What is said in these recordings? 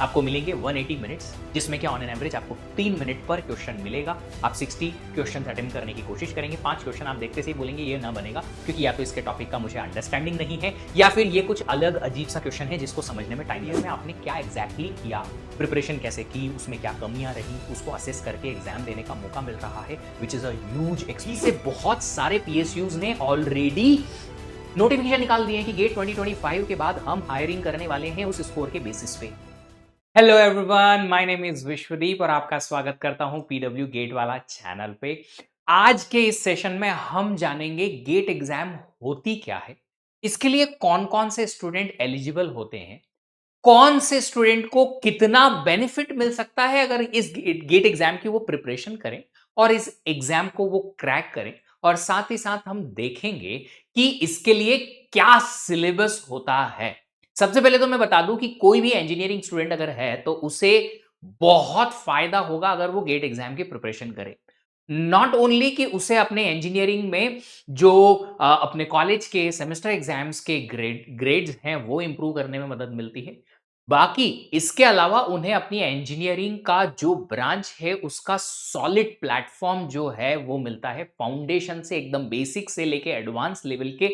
आपको मिलेंगे 180 मिनट्स, जिसमें क्या ऑन एन एवरेज आपको 3 मिनट पर क्वेश्चन मिलेगा। आप 60 क्वेश्चन अटेम्प्ट करने की कोशिश करेंगे। 5 क्वेश्चन आप देखते से ही बोलेंगे ये ना बनेगा, क्योंकि या तो इसके टॉपिक का मुझे अंडरस्टैंडिंग नहीं है, या फिर ये कुछ अलग अजीब सा क्वेश्चन है जिसको समझने में टाइम लगेगा। आपने क्या एग्जैक्टली किया, प्रिपरेशन कैसे की, उसमें क्या कमियां रही, उसको असेस करके एग्जाम देने का मौका मिल रहा है, which is a huge experience. से बहुत सारे पीएसयूज ने ऑलरेडी नोटिफिकेशन निकाल दिए हैं कि गेट 2025 के बाद हम हायरिंग करने वाले हैं उस स्कोर के बेसिस पे। Hello everyone, my name is Vishwadeep और आपका स्वागत करता हूं पीडब्ल्यू गेट वाला चैनल पे। आज के इस सेशन में हम जानेंगे गेट एग्जाम होती क्या है, इसके लिए कौन कौन से स्टूडेंट एलिजिबल होते हैं, कौन से स्टूडेंट को कितना बेनिफिट मिल सकता है अगर इस गेट एग्जाम की वो प्रिपरेशन करें और इस एग्जाम को वो क्रैक करें, और साथ ही साथ हम देखेंगे कि इसके लिए क्या सिलेबस होता है। सबसे पहले तो मैं बता दूं कि कोई भी इंजीनियरिंग स्टूडेंट अगर है तो उसे बहुत फायदा होगा अगर वो गेट एग्जाम की प्रिपरेशन करे। नॉट ओनली कि उसे अपने इंजीनियरिंग में जो अपने कॉलेज के सेमेस्टर एग्जाम्स के ग्रेड्स हैं वो इंप्रूव करने में मदद मिलती है। बाकी इसके अलावा उन्हें अपनी इंजीनियरिंग का जो ब्रांच है उसका सॉलिड प्लेटफॉर्म जो है वो मिलता है। फाउंडेशन से एकदम बेसिक से लेके एडवांस लेवल के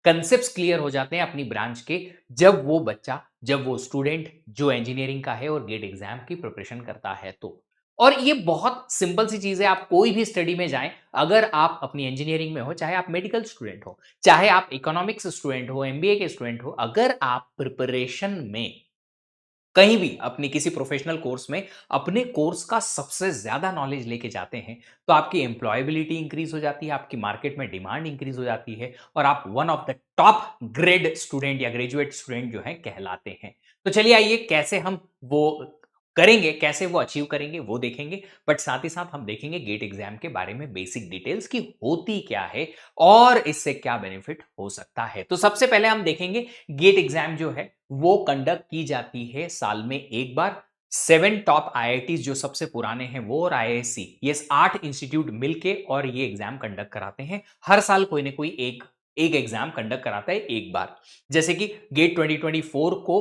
कंसेप्ट्स क्लियर हो जाते हैं अपनी ब्रांच के, जब वो स्टूडेंट जो इंजीनियरिंग का है और गेट एग्जाम की प्रिपरेशन करता है तो। और ये बहुत सिंपल सी चीज है, आप कोई भी स्टडी में जाएं, अगर आप अपनी इंजीनियरिंग में हो, चाहे आप मेडिकल स्टूडेंट हो, चाहे आप इकोनॉमिक्स स्टूडेंट हो, एमबीए के स्टूडेंट हो, अगर आप प्रिपरेशन में कहीं भी अपनी किसी प्रोफेशनल कोर्स में अपने कोर्स का सबसे ज्यादा नॉलेज लेके जाते हैं तो आपकी एम्प्लॉयबिलिटी इंक्रीज हो जाती है, आपकी मार्केट में डिमांड इंक्रीज हो जाती है और आप one of the top grade student या ग्रेजुएट स्टूडेंट जो है कहलाते हैं। तो चलिए आइए कैसे हम वो करेंगे, कैसे वो अचीव करेंगे वो देखेंगे। बट साथ ही साथ हम देखेंगे गेट एग्जाम के बारे में बेसिक डिटेल्स की होती क्या है और इससे क्या बेनिफिट हो सकता है। तो सबसे पहले हम देखेंगे गेट एग्जाम जो है वो कंडक्ट की जाती है साल में एक बार। 7 टॉप आईआईटी जो सबसे पुराने हैं वो और आईआईएससी, ये 8 इंस्टीट्यूट मिलके और ये एग्जाम कंडक्ट कराते हैं। हर साल कोई ना कोई एक एक एग्जाम कंडक्ट कराता है एक बार। जैसे कि गेट 2024 को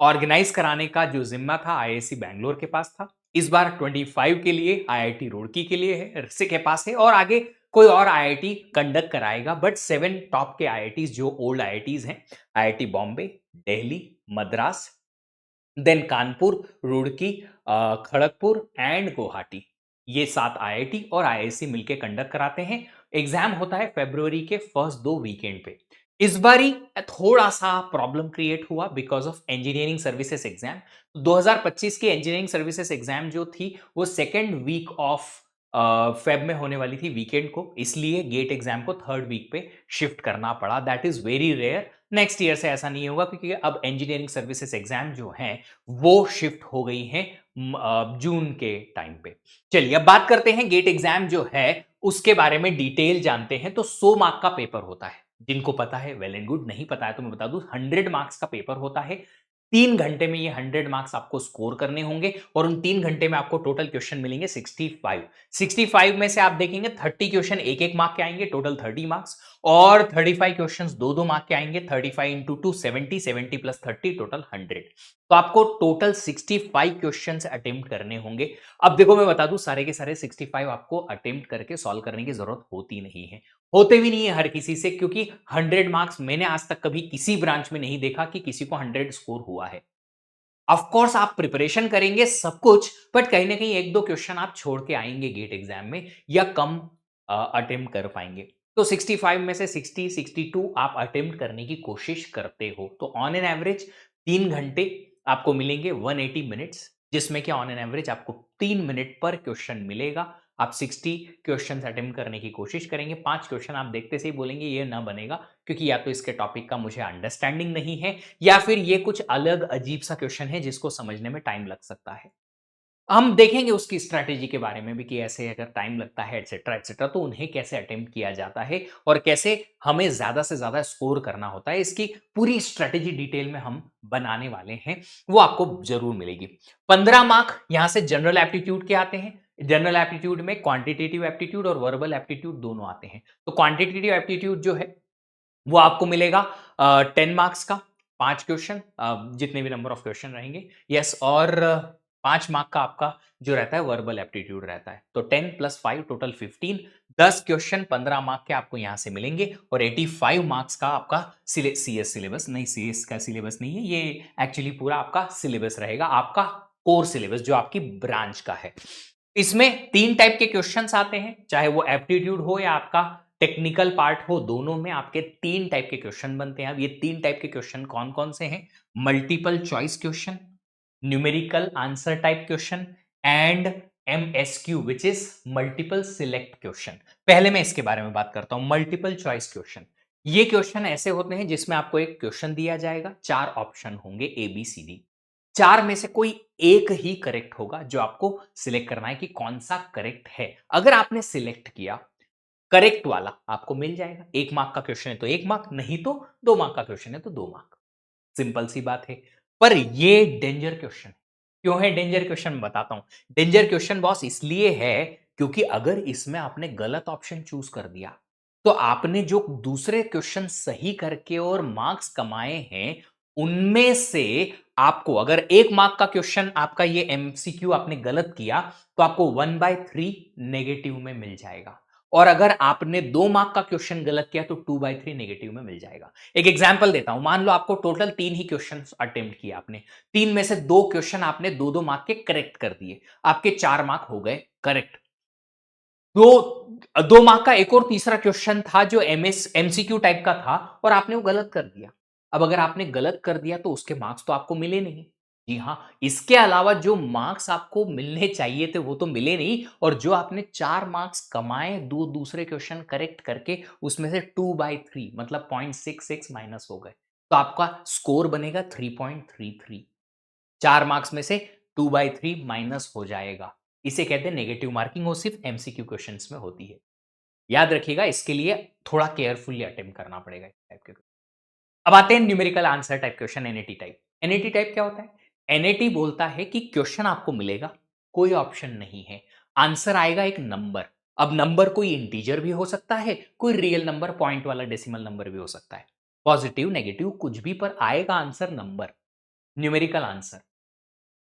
ऑर्गेनाइज कराने का जो जिम्मा था आईआईएससी बैंगलोर के पास था। इस बार 25 के लिए आईआईटी रुड़की के लिए है, ऋषि के पास है, और आगे कोई और आईआईटी कंडक्ट कराएगा। बट 7 टॉप के आईआईटीज जो ओल्ड आईआईटीज हैं, IIT Bombay, Delhi, Madras, then Kanpur, Roorkee, Kharagpur and Guwahati, ये 7 आईआईटी और आईआईएससी मिलकर कंडक्ट कराते हैं। एग्जाम होता है फरवरी के फर्स्ट 2 वीकेंड पे। इस बारी थोड़ा सा प्रॉब्लम क्रिएट हुआ because of engineering services exam. 2025 की इंजीनियरिंग सर्विसेज एग्जाम जो थी वो सेकेंड वीक ऑफ फेब में होने वाली थी वीकेंड को, इसलिए गेट एग्जाम को थर्ड वीक पे शिफ्ट करना पड़ा। That is very rare. Next year से ऐसा नहीं होगा क्योंकि अब इंजीनियरिंग सर्विसेज एग्जाम जो हैं वो शिफ्ट हो गई हैं जून के टाइम पे। चलिए अब बात करते हैं गेट एग्जाम जो है उसके बारे में डिटेल जानते हैं। तो 100 मार्क का पेपर होता है, जिनको पता है वेल एंड गुड, नहीं पता है तो मैं बता दूं 100 मार्क्स का पेपर होता है। 3 घंटे में ये 100 मार्क्स आपको स्कोर करने होंगे और उन 3 घंटे में आपको टोटल क्वेश्चन मिलेंगे 65। 65 में से आप देखेंगे 30 क्वेश्चन एक एक मार्क के आएंगे, टोटल 30 मार्क्स, और 35 क्वेश्चन दो दो मार्क के आएंगे, 35 इंटू 2 70, 70 प्लस 30 टोटल 100। तो आपको टोटल 65 क्वेश्चन अटेम्प्ट करने होंगे। अब देखो मैं बता दूं सारे के सारे 65 आपको अटेम्प्ट करके सॉल्व करने की जरूरत होती नहीं है, होते भी नहीं है हर किसी से, क्योंकि 100 मार्क्स मैंने आज तक कभी किसी ब्रांच में नहीं देखा कि किसी को 100 स्कोर हुआ है। ऑफ कोर्स आप प्रिपरेशन करेंगे सब कुछ, बट कहीं ना कहीं एक दो क्वेश्चन आप छोड़ के आएंगे गेट एग्जाम में या कम अटेम्प्ट कर पाएंगे। तो 65 में से 60 62 आप अटेम्प्ट करने की कोशिश करते हो, तो ऑन एन एवरेज 3 घंटे आपको मिलेंगे 180 मिनट्स, जिसमें कि ऑन एन एवरेज आपको 3 मिनट पर क्वेश्चन मिलेगा। आप 60 क्वेश्चन अटेम्प्ट करने की कोशिश करेंगे। 5 क्वेश्चन आप देखते से ही बोलेंगे ये ना बनेगा, क्योंकि या तो इसके टॉपिक का मुझे अंडरस्टैंडिंग नहीं है, या फिर ये कुछ अलग अजीब सा क्वेश्चन है जिसको समझने में टाइम लग सकता है। हम देखेंगे उसकी स्ट्रैटेजी के बारे में भी कि ऐसे अगर टाइम लगता है एटसेट्रा एटसेट्रा तो उन्हें कैसे अटेम्प्ट किया जाता है और कैसे हमें ज्यादा से ज्यादा स्कोर करना होता है। इसकी पूरी स्ट्रैटेजी डिटेल में हम बनाने वाले हैं, वो आपको जरूर मिलेगी। 15 मार्क यहां से जनरल एप्टीट्यूड के आते हैं। जनरल एप्टीट्यूड में क्वांटिटेटिव एप्टीट्यूड और वर्बल एप्टीट्यूड दोनों आते हैं। तो क्वांटिटेटिव एप्टीट्यूड जो है वो आपको मिलेगा 10 मार्क्स का। 5 क्वेश्चन, जितने भी नंबर ऑफ क्वेश्चन रहेंगे, यस, और 5 मार्क का आपका जो रहता है वर्बल एप्टीट्यूड रहता है। तो 10 प्लस 5 टोटल 15, 10 क्वेश्चन 15 मार्क के आपको यहां से मिलेंगे और 85 मार्क्स का आपका सीएस सिलेबस, नहीं सीएस का सिलेबस नहीं है ये, एक्चुअली पूरा आपका सिलेबस रहेगा, आपका कोर सिलेबस जो आपकी ब्रांच का है। इसमें 3 टाइप के क्वेश्चंस आते हैं, चाहे वो एप्टीट्यूड हो या आपका टेक्निकल पार्ट हो, दोनों में आपके 3 टाइप के क्वेश्चन बनते हैं। अब ये 3 टाइप के क्वेश्चन कौन-कौन से हैं? Multiple choice question, numerical answer type question and MSQ which is multiple select question. पहले मैं इसके बारे में बात करता हूं, मल्टीपल चॉइस क्वेश्चन। ये क्वेश्चन ऐसे होते हैं जिसमें आपको एक क्वेश्चन दिया जाएगा, 4 ऑप्शन होंगे ए बी सी डी, 4 में से कोई एक ही करेक्ट होगा जो आपको सिलेक्ट करना है कि कौन सा करेक्ट है। अगर आपने सिलेक्ट किया करेक्ट वाला, आपको मिल जाएगा। 1 मार्क का क्वेश्चन है तो 1 मार्क, नहीं तो 2 मार्क का क्वेश्चन है तो 2 मार्क। सिंपल सी बात है। पर ये डेंजर क्वेश्चन है। क्यों है डेंजर क्वेश्चन, मैं बताता हूं। डेंजर क्वेश्चन बॉस इसलिए है क्योंकि अगर इसमें आपने गलत ऑप्शन चूज कर दिया तो आपने जो दूसरे क्वेश्चन सही करके और मार्क्स कमाए हैं उनमें से आपको, अगर 1 मार्क का क्वेश्चन आपका ये एमसीक्यू आपने गलत किया तो आपको 1/3 नेगेटिव में मिल जाएगा, और अगर आपने 2 मार्क का क्वेश्चन गलत किया तो 2/3 नेगेटिव में मिल जाएगा। एक एग्जांपल देता हूं, मान लो आपको टोटल 3 ही क्वेश्चन अटेम्प्ट किया आपने, 3 में से 2 क्वेश्चन आपने 2-2 मार्क के करेक्ट कर दिए, आपके 4 मार्क हो गए करेक्ट। दो 2 मार्क का एक और तीसरा क्वेश्चन था जो एमसीक्यू टाइप का था और आपने वो गलत कर दिया। अब अगर आपने गलत कर दिया तो उसके मार्क्स तो आपको मिले नहीं। जी हां, इसके अलावा जो मार्क्स आपको मिलने चाहिए थे वो तो मिले नहीं, और जो आपने 4 मार्क्स कमाए दो दूसरे क्वेश्चन करेक्ट करके उसमें से 2/3 मतलब 0.66 माइनस हो गए, तो आपका स्कोर बनेगा 3.33। 4 मार्क्स में से 2/3 माइनस हो जाएगा। इसे कहते हैं नेगेटिव मार्किंग, और सिर्फ एमसीक्यू क्वेश्चंस में होती है। याद रखिएगा, इसके लिए थोड़ा केयरफुली अटेम्प्ट करना पड़ेगा इस टाइप के। अब आते हैं numerical answer type question, NAT type. NAT type क्या होता है? एनएटी बोलता है कि क्वेश्चन आपको मिलेगा, कोई ऑप्शन नहीं है, आंसर आएगा एक नंबर। अब नंबर कोई इंटीजर भी हो सकता है, कोई रियल नंबर, पॉइंट वाला डेसिमल नंबर भी हो सकता है, पॉजिटिव नेगेटिव कुछ भी, पर आएगा आंसर नंबर, न्यूमेरिकल आंसर।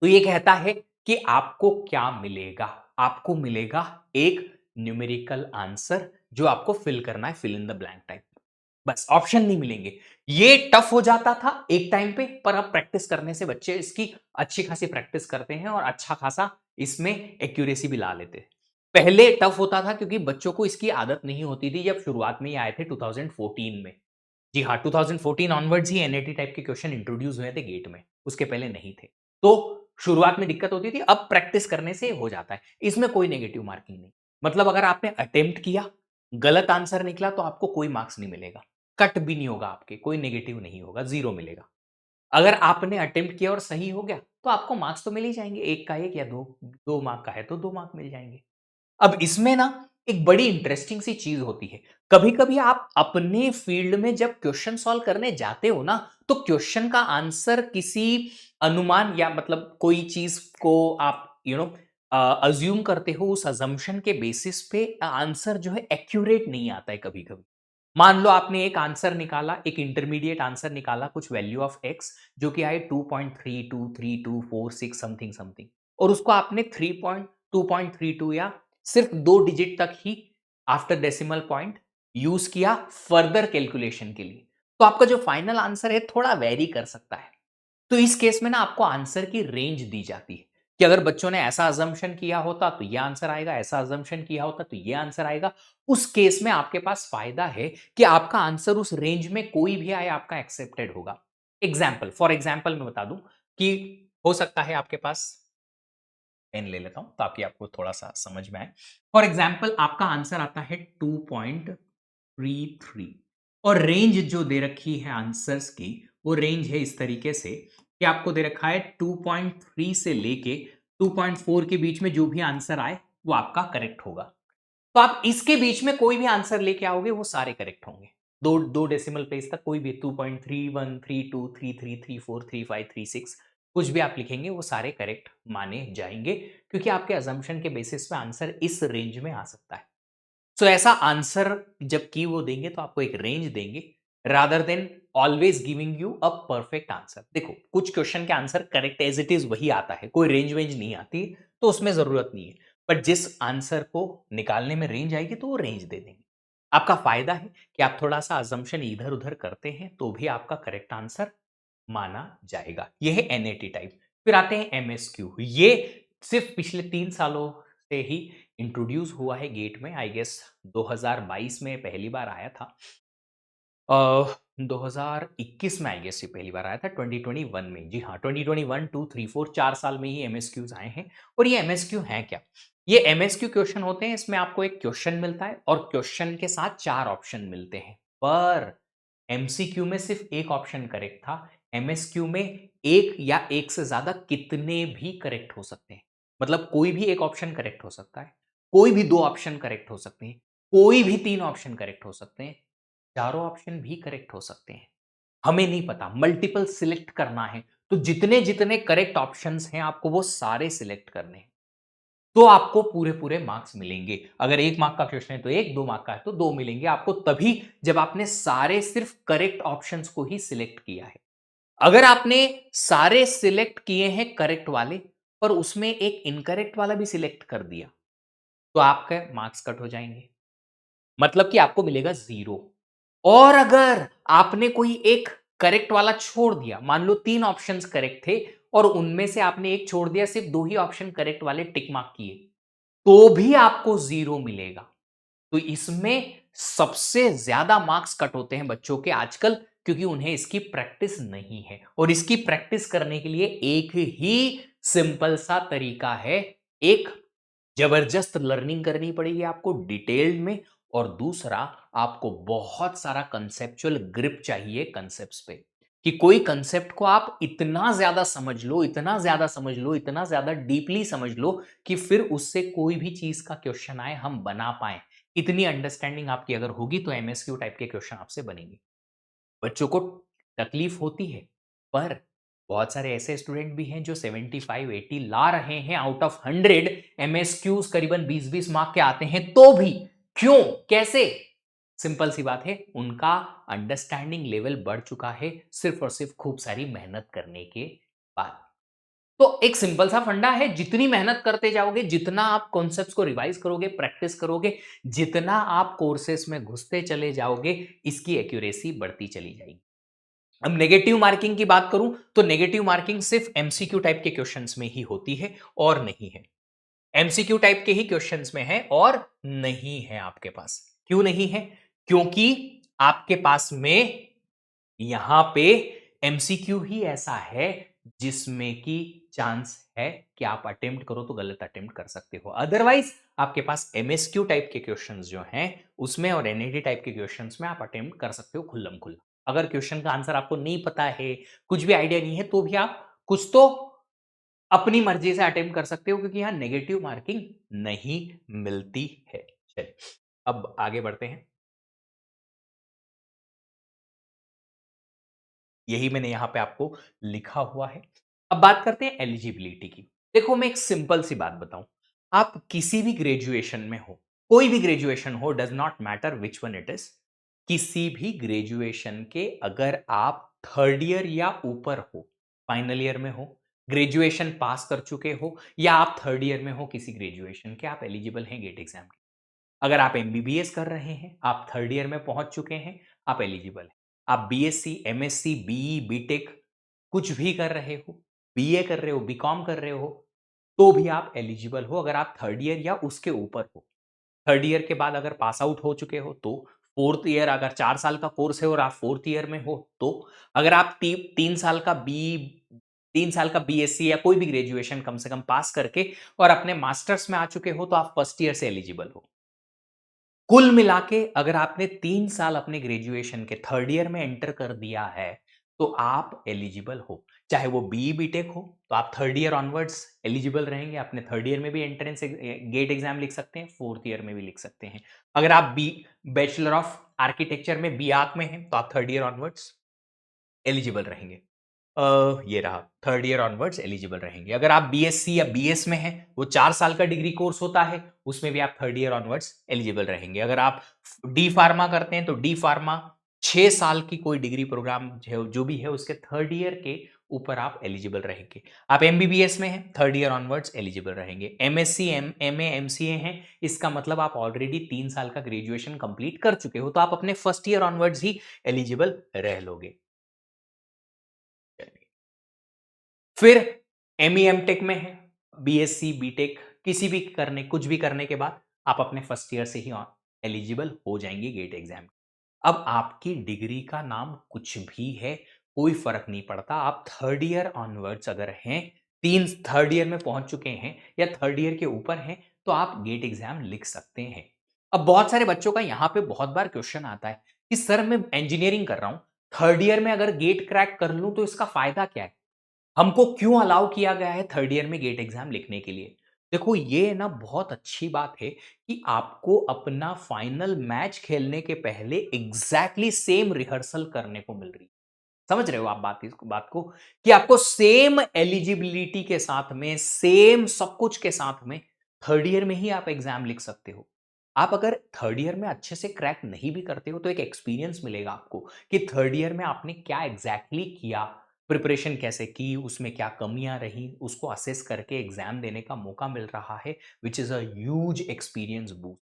तो ये कहता है कि आपको क्या मिलेगा? आपको मिलेगा एक न्यूमेरिकल आंसर जो आपको फिल करना है, fill in the blank type. बस, ऑप्शन नहीं मिलेंगे। ये टफ हो जाता था एक टाइम पे, पर अब प्रैक्टिस करने से बच्चे इसकी अच्छी खासी प्रैक्टिस करते हैं और अच्छा खासा इसमें एक्यूरेसी भी ला लेते हैं। पहले टफ होता था क्योंकि बच्चों को इसकी आदत नहीं होती थी, जब शुरुआत में ये आए थे 2014 में। जी हाँ, 2014 ऑनवर्ड्स ही एनएटी टाइप के क्वेश्चन इंट्रोड्यूस हुए थे गेट में, उसके पहले नहीं थे। तो शुरुआत में दिक्कत होती थी, अब प्रैक्टिस करने से हो जाता है। इसमें कोई नेगेटिव मार्किंग नहीं। मतलब अगर आपने अटेम्प्ट किया, गलत आंसर निकला तो आपको कोई मार्क्स नहीं मिलेगा, कट भी नहीं होगा आपके, कोई नेगेटिव नहीं होगा, 0 मिलेगा। अगर आपने अटेम्प्ट किया और सही हो गया तो आपको मार्क्स तो मिल ही जाएंगे, 1 का 1 या 2 मार्क का है तो 2 मार्क मिल जाएंगे। अब इसमें ना एक बड़ी इंटरेस्टिंग सी चीज होती है। कभी-कभी आप अपने फील्ड में जब क्वेश्चन सॉल्व करने जाते हो ना, तो क्वेश्चन का आंसर किसी अनुमान या मतलब कोई चीज को आप अज्यूम करते हो, उस अजम्पशन के बेसिस पे आंसर जो है एक्यूरेट नहीं आता है कभी-कभी। मान लो आपने एक आंसर निकाला, एक इंटरमीडिएट आंसर निकाला, कुछ वैल्यू ऑफ एक्स जो कि आए 2.323246 समथिंग समथिंग, और उसको आपने 3.232 या सिर्फ 2 डिजिट तक ही आफ्टर डेसिमल पॉइंट यूज किया फर्दर कैलकुलेशन के लिए, तो आपका जो फाइनल आंसर है थोड़ा वेरी कर सकता है। तो इस केस में ना आपको आंसर की रेंज दी जाती है कि अगर बच्चों ने ऐसा अजम्पशन किया होता तो ये आंसर आएगा, ऐसा अजम्पशन किया होता तो ये आंसर आएगा। उस केस में आपके पास फायदा है कि आपका आंसर उस रेंज में कोई भी आए आपका एक्सेप्टेड होगा। फॉर एग्जाम्पल मैं बता दूं कि हो सकता है आपके पास, पेन ले लेता हूं ताकि आपको थोड़ा सा समझ में आए। फॉर एग्जाम्पल आपका आंसर आता है 2.33, और रेंज जो दे रखी है आंसर्स की, वो रेंज है इस तरीके से कि आपको दे रखा है 2.3 से लेके 2.4 के बीच में जो भी आंसर आए वो आपका करेक्ट होगा। तो आप इसके बीच में कोई भी आंसर लेके आओगे वो सारे करेक्ट होंगे। दो दो डेसिमल प्लेस तक कोई भी 2.31 32 33 34 35 36 कुछ भी आप लिखेंगे वो सारे करेक्ट माने जाएंगे, क्योंकि आपके अजम्पशन के बेसिस पे आंसर इस रेंज में आ सकता है। सो ऐसा आंसर जब की वो देंगे तो आपको एक रेंज देंगे, rather than always giving you a perfect answer. देखो कुछ क्वेश्चन के answer correct as it is वही आता है, कोई रेंज वेंज नहीं आती, तो उसमें जरूरत नहीं है। बट जिस आंसर को निकालने में रेंज आएगी तो वो रेंज दे देंगे। आपका फायदा है कि आप थोड़ा सा अजम्पशन इधर उधर करते हैं तो भी आपका करेक्ट आंसर माना जाएगा। ये है एनएटी टाइप। फिर आते हैं एमएसक्यू। ये सिर्फ पिछले 3 सालों से ही इंट्रोड्यूस हुआ है गेट में। आई गेस 2022 में पहली बार आया था। 2021 में आई गेस ये पहली बार आया था, 2021 में। जी हाँ, 2021, 2, 3, 4 4 साल में ही एमएसक्यूज आए हैं। और ये एमएसक्यू हैं क्या? ये एमएसक्यू क्वेश्चन होते हैं, इसमें आपको एक क्वेश्चन मिलता है और क्वेश्चन के साथ 4 ऑप्शन मिलते हैं। पर एमसीक्यू में सिर्फ एक ऑप्शन करेक्ट था। एमएसक्यू में एक या एक से ज्यादा कितने भी करेक्ट हो सकते हैं। मतलब कोई भी एक ऑप्शन करेक्ट हो सकता है, कोई भी 2 ऑप्शन करेक्ट हो सकते हैं, कोई भी 3 ऑप्शन करेक्ट हो सकते हैं, चारों ऑप्शन भी करेक्ट हो सकते हैं। हमें नहीं पता, मल्टीपल सिलेक्ट करना है तो जितने जितने करेक्ट ऑप्शंस हैं आपको वो सारे सिलेक्ट करने हैं, तो आपको पूरे पूरे मार्क्स मिलेंगे। अगर 1 मार्क का क्वेश्चन है तो 1, 2 मार्क का है तो 2 मिलेंगे आपको, तभी जब आपने सारे सिर्फ करेक्ट ऑप्शंस को ही सिलेक्ट किया है। अगर आपने सारे सिलेक्ट किए हैं करेक्ट वाले पर उसमें एक इनकरेक्ट वाला भी सिलेक्ट कर दिया तो आपके मार्क्स कट हो जाएंगे, मतलब कि आपको मिलेगा 0। और अगर आपने कोई एक करेक्ट वाला छोड़ दिया, मान लो 3 ऑप्शंस करेक्ट थे और उनमें से आपने एक छोड़ दिया, सिर्फ 2 ही ऑप्शन करेक्ट वाले टिक मार्क किए, तो भी आपको 0 मिलेगा। तो इसमें सबसे ज्यादा मार्क्स कट होते हैं बच्चों के आजकल, क्योंकि उन्हें इसकी प्रैक्टिस नहीं है। और इसकी प्रैक्टिस करने के लिए एक ही सिंपल सा तरीका है। एक, जबरदस्त लर्निंग करनी पड़ेगी आपको डिटेल्ड में, और दूसरा आपको बहुत सारा कंसेप्चुअल ग्रिप चाहिए कंसेप्ट्स पे, कि कोई कंसेप्ट को आप इतना ज्यादा समझ लो, इतना ज्यादा समझ लो, इतना ज्यादा डीपली समझ लो कि फिर उससे कोई भी चीज का क्वेश्चन आए हम बना पाए। इतनी अंडरस्टैंडिंग आपकी अगर होगी तो एमएसक्यू टाइप के क्वेश्चन आपसे बनेंगे। बच्चों को तकलीफ होती है, पर बहुत सारे ऐसे स्टूडेंट भी हैं जो 75 80 ला रहे हैं आउट ऑफ 100। एमएसक्यूज करीबन 20-20 मार्क के आते हैं तो भी। क्यों, कैसे? सिंपल सी बात है, उनका अंडरस्टैंडिंग लेवल बढ़ चुका है सिर्फ और सिर्फ खूब सारी मेहनत करने के बाद। तो एक सिंपल सा फंडा है, जितनी मेहनत करते जाओगे, जितना आप कॉन्सेप्ट्स को रिवाइज करोगे, प्रैक्टिस करोगे, जितना आप कोर्सेस में घुसते चले जाओगे, इसकी एक्यूरेसी बढ़ती चली जाएगी। अब नेगेटिव मार्किंग की बात करूं तो नेगेटिव मार्किंग सिर्फ एमसीक्यू टाइप के क्वेश्चंस में ही होती है और नहीं है। एमसीक्यू टाइप के ही क्वेश्चंस में है और नहीं है आपके पास। क्यों नहीं है? क्योंकि आपके पास में यहां पे एमसीक्यू ही ऐसा है जिसमें कि चांस है कि आप अटेम्प्ट करो तो गलत अटेम्प्ट कर सकते हो। अदरवाइज आपके पास एमएसक्यू टाइप के क्वेश्चंस जो हैं उसमें और एनएडी टाइप के क्वेश्चंस में आप अटेम्प्ट कर सकते हो खुल्लम खुल्ला। अगर क्वेश्चन का आंसर आपको नहीं पता है, कुछ भी आइडिया नहीं है, तो भी आप कुछ तो अपनी मर्जी से अटेम्प्ट कर सकते हो, क्योंकि यहां नेगेटिव मार्किंग नहीं मिलती है। चलिए अब आगे बढ़ते हैं। यही मैंने यहां पे आपको लिखा हुआ है। अब बात करते हैं एलिजिबिलिटी की। देखो मैं एक सिंपल सी बात बताऊं, आप किसी भी ग्रेजुएशन में हो, कोई भी ग्रेजुएशन हो, does not matter which one it is, किसी भी ग्रेजुएशन के अगर आप 3rd ईयर या ऊपर हो, फाइनल ईयर में हो, ग्रेजुएशन पास कर चुके हो, या आप 3rd ईयर में हो किसी ग्रेजुएशन के, आप एलिजिबल हैं गेट एग्जाम के। अगर आप एमबीबीएस कर रहे हैं, आप 3rd ईयर में पहुंच चुके हैं, आप एलिजिबल हैं। आप बीएससी, एमएससी, बीई, बीटेक कुछ भी कर रहे हो, बीए कर रहे हो, बीकॉम कर रहे हो, तो भी आप एलिजिबल हो अगर आप 3rd ईयर या उसके ऊपर हो। 3rd ईयर के बाद अगर पास आउट हो चुके हो तो, 4th ईयर अगर 4 साल का कोर्स है और आप 4th ईयर में हो तो, अगर आप 3 साल का 3 साल का बीएससी या कोई भी ग्रेजुएशन कम से कम पास करके और अपने मास्टर्स में आ चुके हो तो आप 1st ईयर से एलिजिबल हो। कुल मिला के अगर आपने 3 साल अपने ग्रेजुएशन के 3rd ईयर में एंटर कर दिया है तो आप एलिजिबल हो। चाहे वो बीई बीटेक हो तो आप 3rd ईयर ऑनवर्ड्स एलिजिबल रहेंगे, अपने 3rd ईयर में भी एंट्रेंस गेट एग्जाम लिख सकते हैं, 4th ईयर में भी लिख सकते हैं। अगर आप बी बैचलर ऑफ आर्किटेक्चर में बी आर्क में हैं तो आप 3rd ईयर ऑनवर्ड्स एलिजिबल रहेंगे। ये रहा, 3rd ईयर ऑनवर्ड्स एलिजिबल रहेंगे। अगर आप बीएससी या बीएस में हैं, वो 4 साल का डिग्री कोर्स होता है, उसमें भी आप 3rd ईयर ऑनवर्ड्स एलिजिबल रहेंगे। अगर आप डी फार्मा करते हैं तो डी फार्मा 6 साल की कोई डिग्री प्रोग्राम जो भी है उसके थर्ड ईयर के ऊपर आप एलिजिबल रहेंगे। आप एमबीबीएस में हैं, थर्ड ईयर ऑनवर्ड्स एलिजिबल रहेंगे। एमएससी, एमए, एमसीए हैं, इसका मतलब आप ऑलरेडी 3 साल का ग्रेजुएशन कंप्लीट कर चुके हो, तो आप अपने फर्स्ट ईयर ऑनवर्ड्स ही एलिजिबल रह लोगे। फिर एमई एमटेक में है, बीएससी, बीटेक, किसी भी करने कुछ भी करने के बाद आप अपने फर्स्ट ईयर से ही एलिजिबल हो जाएंगे गेट एग्जाम। अब आपकी डिग्री का नाम कुछ भी है, कोई फर्क नहीं पड़ता। आप थर्ड ईयर ऑनवर्ड्स अगर हैं, तीन थर्ड ईयर में पहुंच चुके हैं या थर्ड ईयर के ऊपर हैं, तो आप गेट एग्जाम लिख सकते हैं। अब बहुत सारे बच्चों का यहां पे बहुत बार क्वेश्चन आता है कि सर मैं इंजीनियरिंग कर रहा हूं, थर्ड ईयर में अगर गेट क्रैक कर लूं तो इसका फायदा क्या है, हमको क्यों अलाउ किया गया है थर्ड ईयर में गेट एग्जाम लिखने के लिए। देखो ये ना बहुत अच्छी बात है कि आपको अपना फाइनल मैच खेलने के पहले एग्जैक्टली सेम रिहर्सल करने को मिल रही है। समझ रहे हो आप बात को कि आपको सेम एलिजिबिलिटी के साथ में, सेम सब कुछ के साथ में थर्ड ईयर में ही आप एग्जाम लिख सकते हो। आप अगर थर्ड ईयर में अच्छे से क्रैक नहीं भी करते हो तो एक एक्सपीरियंस मिलेगा आपको कि थर्ड ईयर में आपने क्या एग्जैक्टली किया, प्रिपरेशन कैसे की, उसमें क्या कमियां रही, उसको असेस करके एग्जाम देने का मौका मिल रहा है, which is a huge experience boost.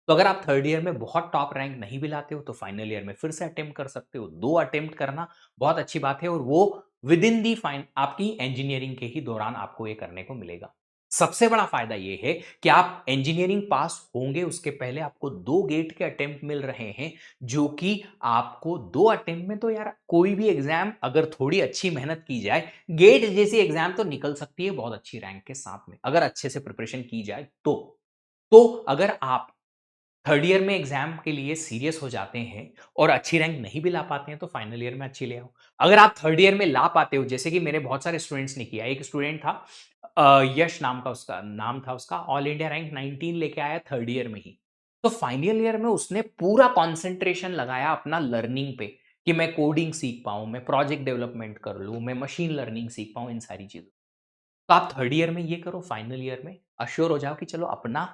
तो अगर आप थर्ड ईयर में बहुत टॉप रैंक नहीं भी लाते हो तो फाइनल ईयर में फिर से अटेम्प्ट कर सकते हो। 2 अटेम्प्ट करना बहुत अच्छी बात है और वो विद इन दी फाइन आपकी इंजीनियरिंग के ही दौरान आपको ये करने को मिलेगा। सबसे बड़ा फायदा ये है कि आप इंजीनियरिंग पास होंगे उसके पहले आपको 2 गेट के अटेम्प्ट मिल रहे हैं, जो कि आपको 2 अटेम्प्ट में तो यार कोई भी एग्जाम अगर थोड़ी अच्छी मेहनत की जाए, गेट जैसी एग्जाम तो निकल सकती है बहुत अच्छी रैंक के साथ में, अगर अच्छे से प्रिपरेशन की जाए तो अगर आप थर्ड ईयर में एग्जाम के लिए सीरियस हो जाते हैं और अच्छी रैंक नहीं भी ला पाते हैं तो फाइनल ईयर में अच्छी ले आओ। अगर आप थर्ड ईयर में ला पाते हो, जैसे कि मेरे बहुत सारे स्टूडेंट्स ने किया, एक स्टूडेंट था यश नाम का उसका नाम था, उसका ऑल इंडिया रैंक 19 लेके आया थर्ड ईयर में ही। तो फाइनल ईयर में उसने पूरा कॉन्सेंट्रेशन लगाया अपना लर्निंग पे कि मैं कोडिंग सीख पाऊं, मैं प्रोजेक्ट डेवलपमेंट कर लूं, मैं मशीन लर्निंग सीख पाऊं, इन सारी चीजों। तो आप थर्ड ईयर में ये करो, फाइनल ईयर में अश्योर हो जाओ कि चलो अपना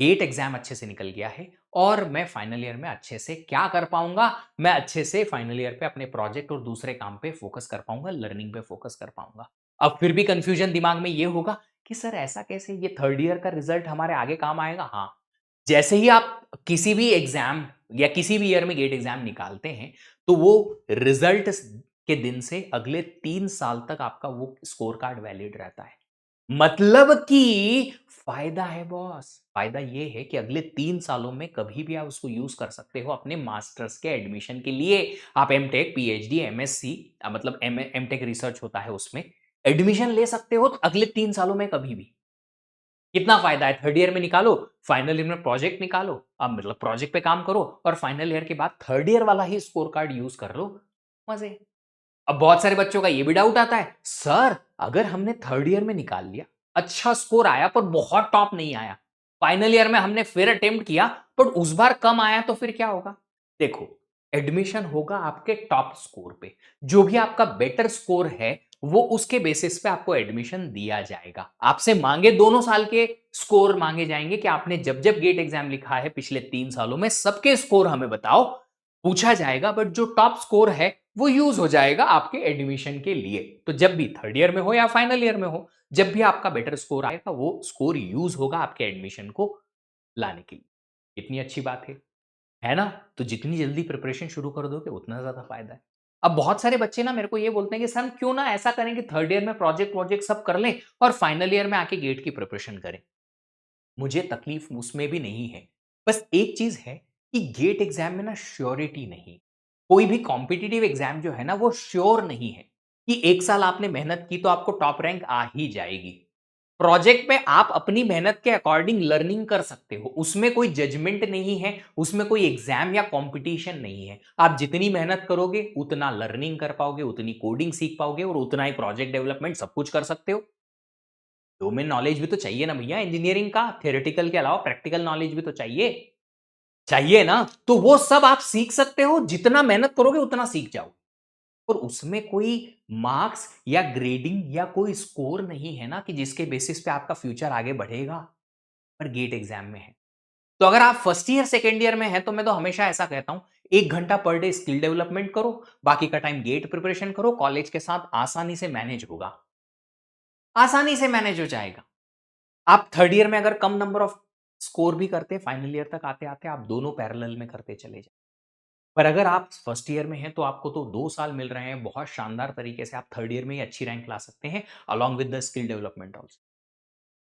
गेट एग्जाम अच्छे से निकल गया है और मैं फाइनल ईयर में अच्छे से क्या कर पाऊंगा, मैं अच्छे से फाइनल ईयर पे अपने प्रोजेक्ट और दूसरे काम पे फोकस कर पाऊंगा, लर्निंग पे फोकस कर पाऊंगा। अब फिर भी कंफ्यूजन दिमाग में ये होगा कि सर ऐसा कैसे, ये थर्ड ईयर का रिजल्ट हमारे आगे काम आएगा। हाँ, जैसे ही आप किसी भी एग्जाम या किसी भी ईयर में गेट एग्जाम निकालते हैं तो वो रिजल्ट के दिन से अगले 3 साल तक आपका वो स्कोर कार्ड वैलिड रहता है। मतलब कि फायदा है बॉस, फायदा ये है कि अगले 3 सालों में कभी भी आप उसको यूज कर सकते हो अपने मास्टर्स के एडमिशन के लिए। आप एमटेक, पीएचडी, एमएससी, मतलब एमटेक रिसर्च होता है, उसमें एडमिशन ले सकते हो अगले 3 सालों में कभी भी। कितना फायदा है, थर्ड ईयर में निकालो, फाइनल ईयर में प्रोजेक्ट निकालो, अब मतलब प्रोजेक्ट पे काम करो और फाइनल ईयर के बाद थर्ड ईयर वाला ही स्कोर कार्ड यूज कर लो, मजे। अब बहुत सारे बच्चों का ये भी डाउट आता है, सर अगर हमने थर्ड ईयर में निकाल लिया, अच्छा स्कोर आया पर बहुत टॉप नहीं आया, फाइनल ईयर में हमने फिर अटेम्प्ट किया पर उस बार कम आया, तो फिर क्या होगा। देखो, एडमिशन होगा आपके टॉप स्कोर पे, जो भी आपका बेटर स्कोर है वो उसके बेसिस पे आपको एडमिशन दिया जाएगा। आपसे मांगे दोनों साल के स्कोर मांगे जाएंगे कि आपने जब जब गेट एग्जाम लिखा है पिछले 3 सालों में सबके स्कोर हमें बताओ, पूछा जाएगा। बट जो टॉप स्कोर है वो यूज हो जाएगा आपके एडमिशन के लिए। तो जब भी थर्ड ईयर में हो या फाइनल ईयर में हो, जब भी आपका बेटर स्कोर आएगा वो स्कोर यूज होगा आपके एडमिशन को लाने के लिए। इतनी अच्छी बात है ना। तो जितनी जल्दी प्रिपरेशन शुरू कर दोगे उतना ज्यादा फायदा है। अब बहुत सारे बच्चे ना मेरे को ये बोलते हैं कि सर क्यों ना ऐसा करें कि थर्ड ईयर में प्रोजेक्ट प्रोजेक्ट सब कर लें और फाइनल ईयर में आके गेट की प्रिपरेशन करें। मुझे तकलीफ उसमें भी नहीं है। बस एक चीज है कि गेट एग्जाम में ना श्योरिटी नहीं, कोई भी कॉम्पिटिटिव एग्जाम जो है ना वो श्योर नहीं है कि एक साल आपने मेहनत की तो आपको टॉप रैंक आ ही जाएगी। प्रोजेक्ट में आप अपनी मेहनत के अकॉर्डिंग लर्निंग कर सकते हो, उसमें कोई जजमेंट नहीं है, उसमें कोई एग्जाम या कंपटीशन नहीं है। आप जितनी मेहनत करोगे उतना लर्निंग कर पाओगे, उतनी कोडिंग सीख पाओगे और उतना ही प्रोजेक्ट डेवलपमेंट सब कुछ कर सकते हो। डोमेन नॉलेज भी तो चाहिए ना भैया, इंजीनियरिंग का थ्योरेटिकल के अलावा प्रैक्टिकल नॉलेज भी तो चाहिए, चाहिए ना। तो वो सब आप सीख सकते हो, जितना मेहनत करोगे उतना सीख जाओ। और उसमें कोई मार्क्स या ग्रेडिंग या कोई स्कोर नहीं है ना कि जिसके बेसिस पे आपका फ्यूचर आगे बढ़ेगा। पर गेट एग्जाम में है। तो अगर आप फर्स्ट ईयर सेकेंड ईयर में हैं तो मैं तो हमेशा ऐसा कहता हूं, 1 घंटा पर डे स्किल डेवलपमेंट करो, बाकी का टाइम गेट प्रिपरेशन करो, कॉलेज के साथ आसानी से मैनेज होगा, आसानी से मैनेज हो जाएगा। आप थर्ड ईयर में अगर कम नंबर ऑफ स्कोर भी करते हैं, फाइनल ईयर तक आते-आते आप दोनों पैरेलल में करते चले जाएँ। पर अगर आप फर्स्ट ईयर में हैं, तो आपको तो 2 साल मिल रहे हैं, बहुत शानदार तरीके से आप थर्ड ईयर में ही अच्छी रैंक ला सकते हैं, along with the skill development also.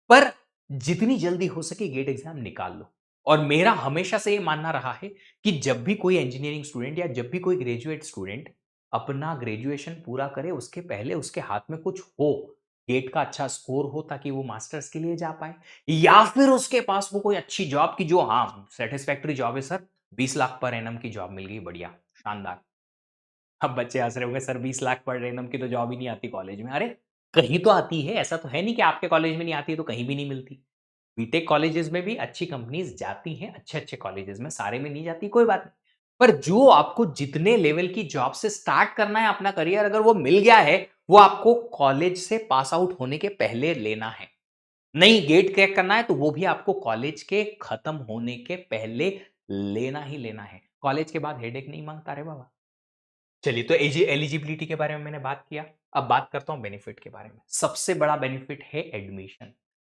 पर जितनी जल्दी हो सके गेट एग्जाम निकाल लो। और मेरा हमेशा से ये मानना रहा है कि जब भी कोई इंजीनियरिंग स्टूडेंट या जब भी कोई ग्रेजुएट स्टूडेंट अपना ग्रेजुएशन पूरा करे, उसके पहले उसके हाथ में कुछ हो, गेट का अच्छा स्कोर हो, ताकि वो मास्टर्स के लिए जा पाए, या फिर उसके पास वो कोई अच्छी जॉब की जो हाँ सेटिस्फैक्टरी जॉब है सर, 20 लाख पर एनम की जॉब मिल गई, बढ़िया शानदार। अब बच्चे हंस रहे होंगे सर 20 लाख पर एनम की तो जॉब ही नहीं आती कॉलेज में। अरे कहीं तो आती है, ऐसा तो है नहीं कि आपके कॉलेज में नहीं आती है तो कहीं भी नहीं मिलती। बीटेक कॉलेजेस में भी अच्छी कंपनीज जाती हैं, अच्छे-अच्छे कॉलेजेस में, सारे में नहीं जाती, कोई बात नहीं। पर जो आपको जितने लेवल की जॉब से स्टार्ट करना है अपना करियर, अगर वो मिल गया है, वो आपको कॉलेज से पास आउट होने के पहले लेना है। नहीं गेट क्रैक करना है तो वो भी आपको कॉलेज के खत्म होने के पहले लेना ही लेना है। कॉलेज के बाद हेडेक नहीं मांगता रे बाबा। चलिए तो एलिजिबिलिटी के बारे में मैंने बात किया। अब बात करता हूं बेनिफिट के बारे में। सबसे बड़ा बेनिफिट है एडमिशन।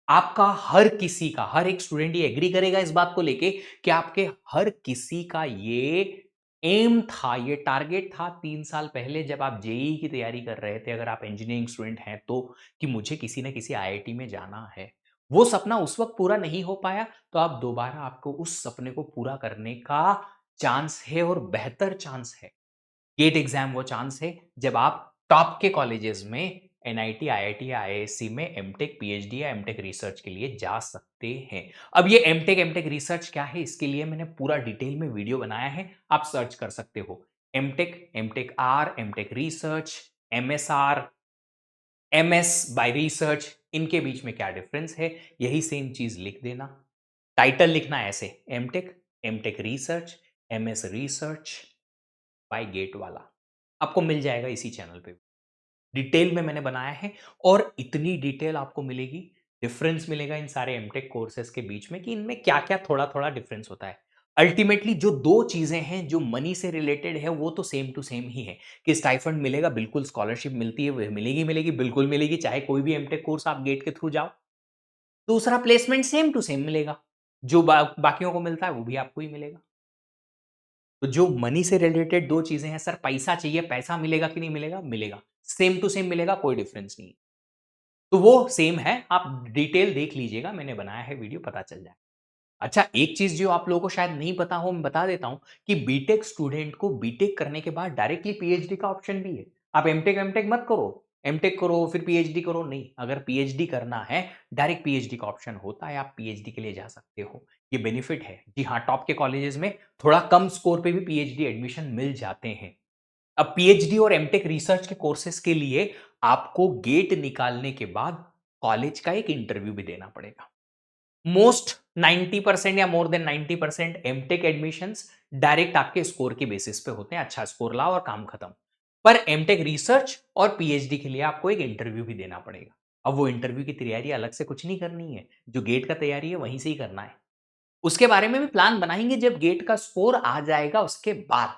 आपका हर किसी का, हर एक स्टूडेंट ये एग्री करेगा इस बात को लेके कि आपके हर किसी का ये एम था, ये टारगेट था 3 साल पहले जब आप जेईई की तैयारी कर रहे थे, अगर आप इंजीनियरिंग स्टूडेंट हैं तो, कि मुझे किसी ना किसी आईआईटी में जाना है। वो सपना उस वक्त पूरा नहीं हो पाया, तो आप दोबारा आपको उस सपने को पूरा करने का चांस है, और बेहतर चांस है। गेट एग्जाम वो चांस है जब आप टॉप के कॉलेजेस में एनआईटी, आईआईटी या आईआईएससी में एमटेक, पीएचडी या एमटेक रिसर्च के लिए जा सकते हैं। अब ये एमटेक रिसर्च क्या है, इसके लिए मैंने पूरा डिटेल में वीडियो बनाया है, आप सर्च कर सकते हो। MTech, MTech R, MTech research, MSR, MS by research, इनके बीच में क्या डिफरेंस है, यही सेम चीज लिख देना। टाइटल लिखना ऐसे, MTech, MTech research, MS research by GATE वाला, आपको मिल जाएगा इसी चैनल पे। डिटेल में मैंने बनाया है, और इतनी डिटेल आपको मिलेगी, डिफरेंस मिलेगा इन सारे एमटेक कोर्सेज के बीच में कि इनमें क्या-क्या थोड़ा-थोड़ा डिफरेंस होता है। अल्टीमेटली जो 2 चीजें हैं जो मनी से रिलेटेड है, वो तो सेम टू सेम ही है कि स्टाइफंड मिलेगा, बिल्कुल स्कॉलरशिप मिलती है, वो मिलेगी मिलेगी, बिल्कुल मिलेगी, चाहे कोई भी एमटेक कोर्स आप गेट के थ्रू जाओ। दूसरा प्लेसमेंट सेम टू सेम मिलेगा, जो बाकियों को मिलता है वो भी आपको ही मिलेगा। तो जो मनी से रिलेटेड 2 चीजें हैं, सर पैसा चाहिए, पैसा मिलेगा कि नहीं मिलेगा? मिलेगा। सेम टू सेम मिलेगा, कोई डिफरेंस नहीं। तो वो सेम है, आप डिटेल देख लीजिएगा, मैंने बनाया है वीडियो, पता चल जाए। अच्छा, एक चीज जो आप लोगों को शायद नहीं पता हो, मैं बता देता हूं कि बीटेक स्टूडेंट को बीटेक करने के बाद डायरेक्टली पीएचडी का ऑप्शन भी है। आप एमटेक एमटेक मत करो, एमटेक करो फिर पीएचडी करो, नहीं। अगर पीएचडी करना है, डायरेक्ट पीएचडी का ऑप्शन होता है, आप पीएचडी के लिए जा सकते हो। ये बेनिफिट है। जी हाँ, टॉप के कॉलेजेस में थोड़ा कम स्कोर पे भी पीएचडी एडमिशन मिल जाते हैं। अब पीएचडी और एमटेक रिसर्च के कोर्सेज के लिए आपको गेट निकालने के बाद कॉलेज का एक इंटरव्यू भी देना पड़ेगा। मोस्ट 90% या more than 90% MTech admissions direct आपके स्कोर के बेसिस पे होते हैं, अच्छा स्कोर लाओ और काम खत्म। पर एमटेक रिसर्च और पीएचडी के लिए आपको एक इंटरव्यू भी देना पड़ेगा। अब वो इंटरव्यू की तैयारी अलग से कुछ नहीं करनी है, जो गेट का तैयारी है वहीं से ही करना है। उसके बारे में भी प्लान बनाएंगे जब गेट का स्कोर आ जाएगा उसके बाद,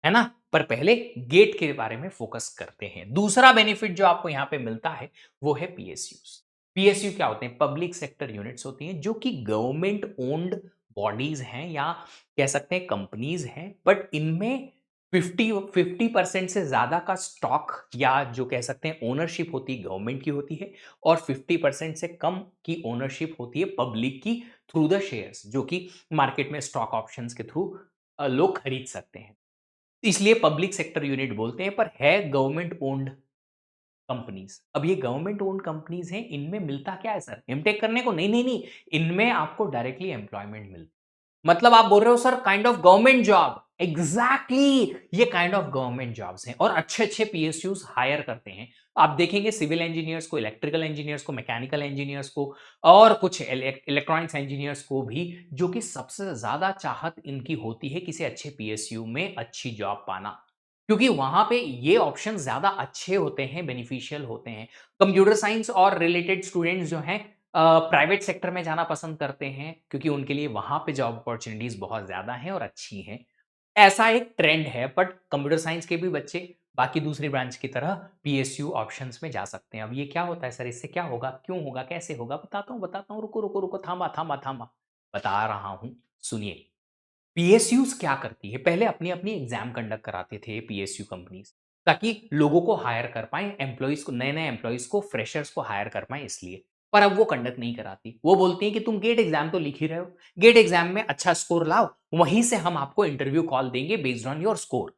है ना? पर पहले गेट के बारे में फोकस करते हैं। दूसरा बेनिफिट जो आपको यहां पे मिलता है वो है पीएसयूज। पीएसयू क्या होते हैं? पब्लिक सेक्टर यूनिट्स होती हैं, जो कि गवर्नमेंट ओन्ड बॉडीज हैं, या कह सकते हैं कंपनीज हैं, बट इनमें 50% से ज्यादा का स्टॉक, या जो कह सकते हैं ओनरशिप होती है, गवर्नमेंट की होती है, और 50% से कम की ओनरशिप होती है पब्लिक की, थ्रू द शेयर्स, जो कि मार्केट में स्टॉक ऑप्शंस के थ्रू लोग खरीद सकते हैं। इसलिए पब्लिक सेक्टर यूनिट बोलते हैं, पर है गवर्नमेंट ओन्ड कंपनीज। अब ये गवर्नमेंट ओन्ड कंपनीज हैं, इनमें मिलता क्या है सर एमटेक करने को? नहीं नहीं नहीं, इनमें आपको डायरेक्टली एम्प्लॉयमेंट मिलती, मतलब आप बोल रहे हो sir kind of government job. Exactly, ये काइंड ऑफ गवर्नमेंट जॉब्स हैं, और अच्छे अच्छे पीएसयूज हायर करते हैं। आप देखेंगे सिविल इंजीनियर्स को, इलेक्ट्रिकल इंजीनियर्स को, मैकेनिकल इंजीनियर्स को, और कुछ इलेक्ट्रॉनिक्स इंजीनियर्स को भी, जो कि सबसे ज्यादा चाहत इनकी होती है किसी अच्छे पीएसयू में अच्छी जॉब पाना, क्योंकि वहां पे ये ऑप्शन ज्यादा अच्छे होते हैं, बेनिफिशियल होते हैं। कंप्यूटर साइंस और रिलेटेड स्टूडेंट्स जो हैं प्राइवेट सेक्टर में जाना पसंद करते हैं, क्योंकि उनके लिए वहां पे जॉब अपॉर्चुनिटीज बहुत ज्यादा हैं और अच्छी हैं। ऐसा एक ट्रेंड है, बट कंप्यूटर साइंस के भी बच्चे बाकी दूसरी ब्रांच की तरह पीएसयू ऑप्शंस में जा सकते हैं। अब ये क्या होता है सर, इससे क्या होगा, क्यों होगा, कैसे होगा? बताता हूँ, रुको रुको रुको, थामा, बता रहा हूँ, सुनिए। पीएसयूज़ क्या करती है, पहले अपनी अपनी एग्जाम कंडक्ट कराते थे पीएसयू कंपनीज, ताकि लोगों को हायर कर पाए, एम्प्लॉइज को, नए नए एम्प्लॉइज को, फ्रेशर्स को हायर कर पाए इसलिए। पर अब वो कंडक्ट नहीं कराती, वो बोलती है कि तुम गेट एग्जाम तो लिख ही रहे हो, गेट एग्जाम में अच्छा स्कोर लाओ, वहीं से हम आपको इंटरव्यू कॉल देंगे बेस्ड ऑन योर स्कोर।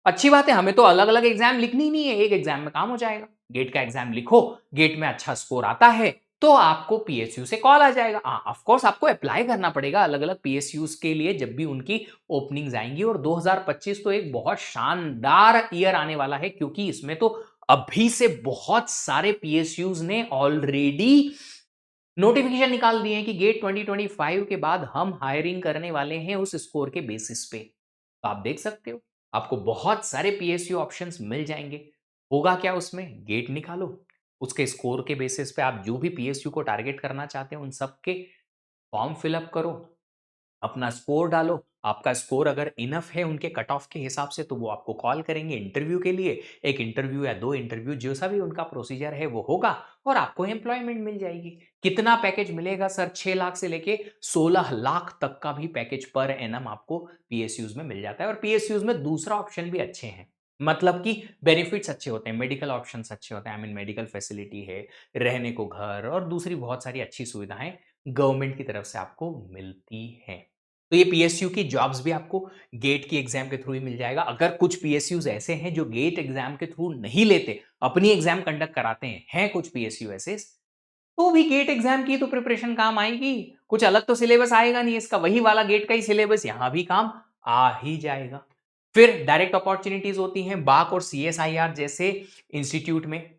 अच्छी बात है, हमें तो अलग अलग एग्जाम लिखनी ही नहीं है, एक एग्जाम में काम हो जाएगा। गेट का एग्जाम लिखो, गेट में अच्छा स्कोर आता है तो आपको पीएसयू से कॉल आ जाएगा। हाँ, ऑफ कोर्स आपको अप्लाई करना पड़ेगा अलग अलग पीएसयूज के लिए जब भी उनकी ओपनिंग्स आएंगी। और 2025 तो एक बहुत शानदार ईयर आने वाला है, क्योंकि इसमें तो अभी से बहुत सारे पीएसयूज ने ऑलरेडी नोटिफिकेशन निकाल दिए हैं कि गेट 2025 के बाद हम हायरिंग करने वाले हैं उस स्कोर के बेसिस पे। तो आप देख सकते हो, आपको बहुत सारे पीएसयू ऑप्शंस मिल जाएंगे। होगा क्या उसमें, गेट निकालो, उसके स्कोर के बेसिस पे आप जो भी पीएसयू को टारगेट करना चाहते हो उन सबके फॉर्म फिलअप करो, अपना स्कोर डालो। आपका स्कोर अगर इनफ है उनके कट ऑफ के हिसाब से तो वो आपको कॉल करेंगे इंटरव्यू के लिए। एक इंटरव्यू या दो इंटरव्यू, जो सा भी उनका प्रोसीजर है वो होगा और आपको एम्प्लॉयमेंट मिल जाएगी। कितना पैकेज मिलेगा सर? 6 लाख से लेके 16 लाख तक का भी पैकेज पर एनम आपको पीएसयूज में मिल जाता है। और पीएसयूज में दूसरा ऑप्शन भी अच्छे हैं, मतलब कि बेनिफिट्स अच्छे होते हैं, मेडिकल ऑप्शंस अच्छे होते हैं, आई मीन मेडिकल फैसिलिटी है, रहने को घर और दूसरी बहुत सारी अच्छी सुविधाएं गवर्नमेंट की तरफ से आपको मिलती हैं। तो ये पीएसयू की जॉब्स भी आपको गेट की एग्जाम के थ्रू ही मिल जाएगा। अगर कुछ पीएसयूज ऐसे हैं जो गेट एग्जाम के थ्रू नहीं लेते, अपनी एग्जाम कंडक्ट कराते हैं कुछ पीएसयू ऐसे, तो भी गेट एग्जाम की तो प्रिपरेशन काम आएगी। कुछ अलग तो सिलेबस आएगा नहीं इसका, वही वाला गेट का ही सिलेबस यहां भी काम आ ही जाएगा। फिर डायरेक्ट अपॉर्चुनिटीज होती हैं बाक और सीएसआईआर जैसे इंस्टीट्यूट में,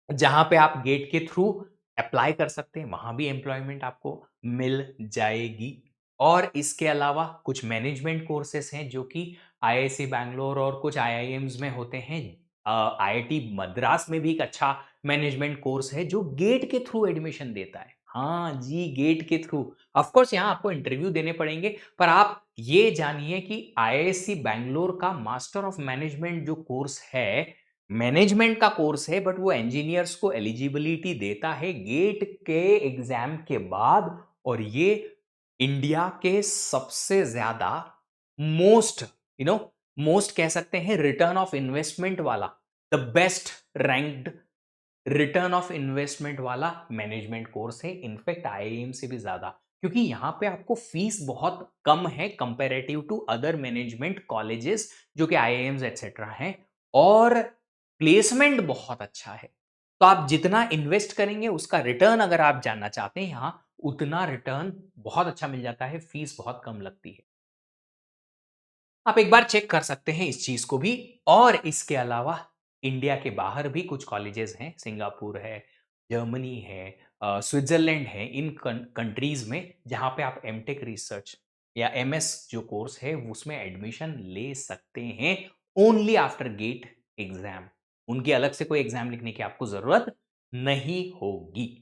जहां पे आप गेट के थ्रू अप्लाई कर सकते हैं, वहां भी एम्प्लॉयमेंट आपको मिल जाएगी। और इसके अलावा कुछ मैनेजमेंट कोर्सेस हैं जो कि आईआईसी बैंगलोर और कुछ आईआईएम्स में होते हैं। आईआईटी मद्रास में भी एक अच्छा मैनेजमेंट कोर्स है जो गेट के थ्रू एडमिशन देता है। हाँ जी, गेट के थ्रू। ऑफ कोर्स यहाँ आपको इंटरव्यू देने पड़ेंगे, पर आप ये जानिए कि आईआईसी बैंगलोर का मास्टर ऑफ मैनेजमेंट जो कोर्स है, मैनेजमेंट का कोर्स है, बट वो इंजीनियर्स को एलिजिबिलिटी देता है गेट के एग्जाम के बाद। और ये इंडिया के सबसे ज्यादा मोस्ट मोस्ट कह सकते हैं रिटर्न ऑफ इन्वेस्टमेंट वाला, the best ranked return of investment वाला मैनेजमेंट कोर्स है, इनफैक्ट आईआईएम से भी ज्यादा, क्योंकि यहां पे आपको फीस बहुत कम है comparative to other management colleges जो कि आईआईएम्स एक्सेट्रा हैं। और प्लेसमेंट बहुत अच्छा है। तो आप जितना इन्वेस्ट करेंगे उसका रिटर्न अगर आप जानना चाहते हैं यहां, उतना रिटर्न बहुत अच्छा मिल जाता है, फीस बहुत कम लगती है। आप एक बार चेक कर सकते हैं इस चीज को भी। और इसके अलावा इंडिया के बाहर भी कुछ कॉलेजेस हैं, सिंगापुर है, जर्मनी है, स्विट्जरलैंड है, इन कंट्रीज में जहां पे आप एमटेक रिसर्च या एमएस जो कोर्स है उसमें एडमिशन ले सकते हैं ओनली आफ्टर गेट एग्जाम। उनकी अलग से कोई एग्जाम लिखने की आपको जरूरत नहीं होगी।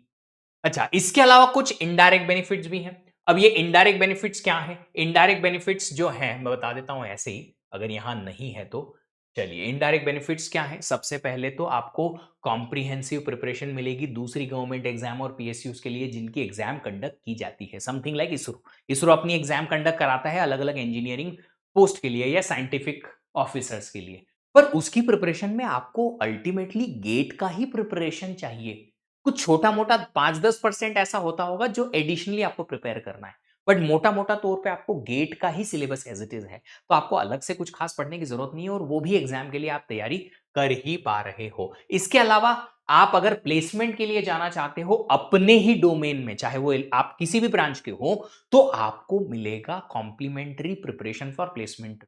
अच्छा, इसके अलावा कुछ इनडायरेक्ट बेनिफिट्स भी हैं। अब ये इनडायरेक्ट बेनिफिट्स क्या हैं? इनडायरेक्ट बेनिफिट्स जो हैं मैं बता देता हूं ऐसे ही, अगर यहां नहीं है तो। चलिए, इनडायरेक्ट बेनिफिट्स क्या है? सबसे पहले तो आपको कॉम्प्रिहेंसिव प्रिपरेशन मिलेगी दूसरी गवर्नमेंट एग्जाम और पीएसयूज के लिए जिनकी एग्जाम कंडक्ट की जाती है, समथिंग लाइक इसरो। इसरो अपनी एग्जाम कंडक्ट कराता है अलग अलग इंजीनियरिंग पोस्ट के लिए या साइंटिफिक ऑफिसर्स के लिए। पर उसकी प्रिपरेशन में आपको अल्टीमेटली गेट का ही प्रिपरेशन चाहिए। कुछ छोटा मोटा 5-10% ऐसा होता होगा जो एडिशनली आपको प्रिपेयर करना है, बट मोटा मोटा तौर पे आपको गेट का ही सिलेबस एज इट इज है। तो आपको अलग से कुछ खास पढ़ने की जरूरत नहीं है और वो भी एग्जाम के लिए आप तैयारी कर ही पा रहे हो। इसके अलावा आप अगर प्लेसमेंट के लिए जाना चाहते हो अपने ही डोमेन में, चाहे वो आप किसी भी ब्रांच के हो, तो आपको मिलेगा कॉम्प्लीमेंट्री प्रिपरेशन फॉर प्लेसमेंट।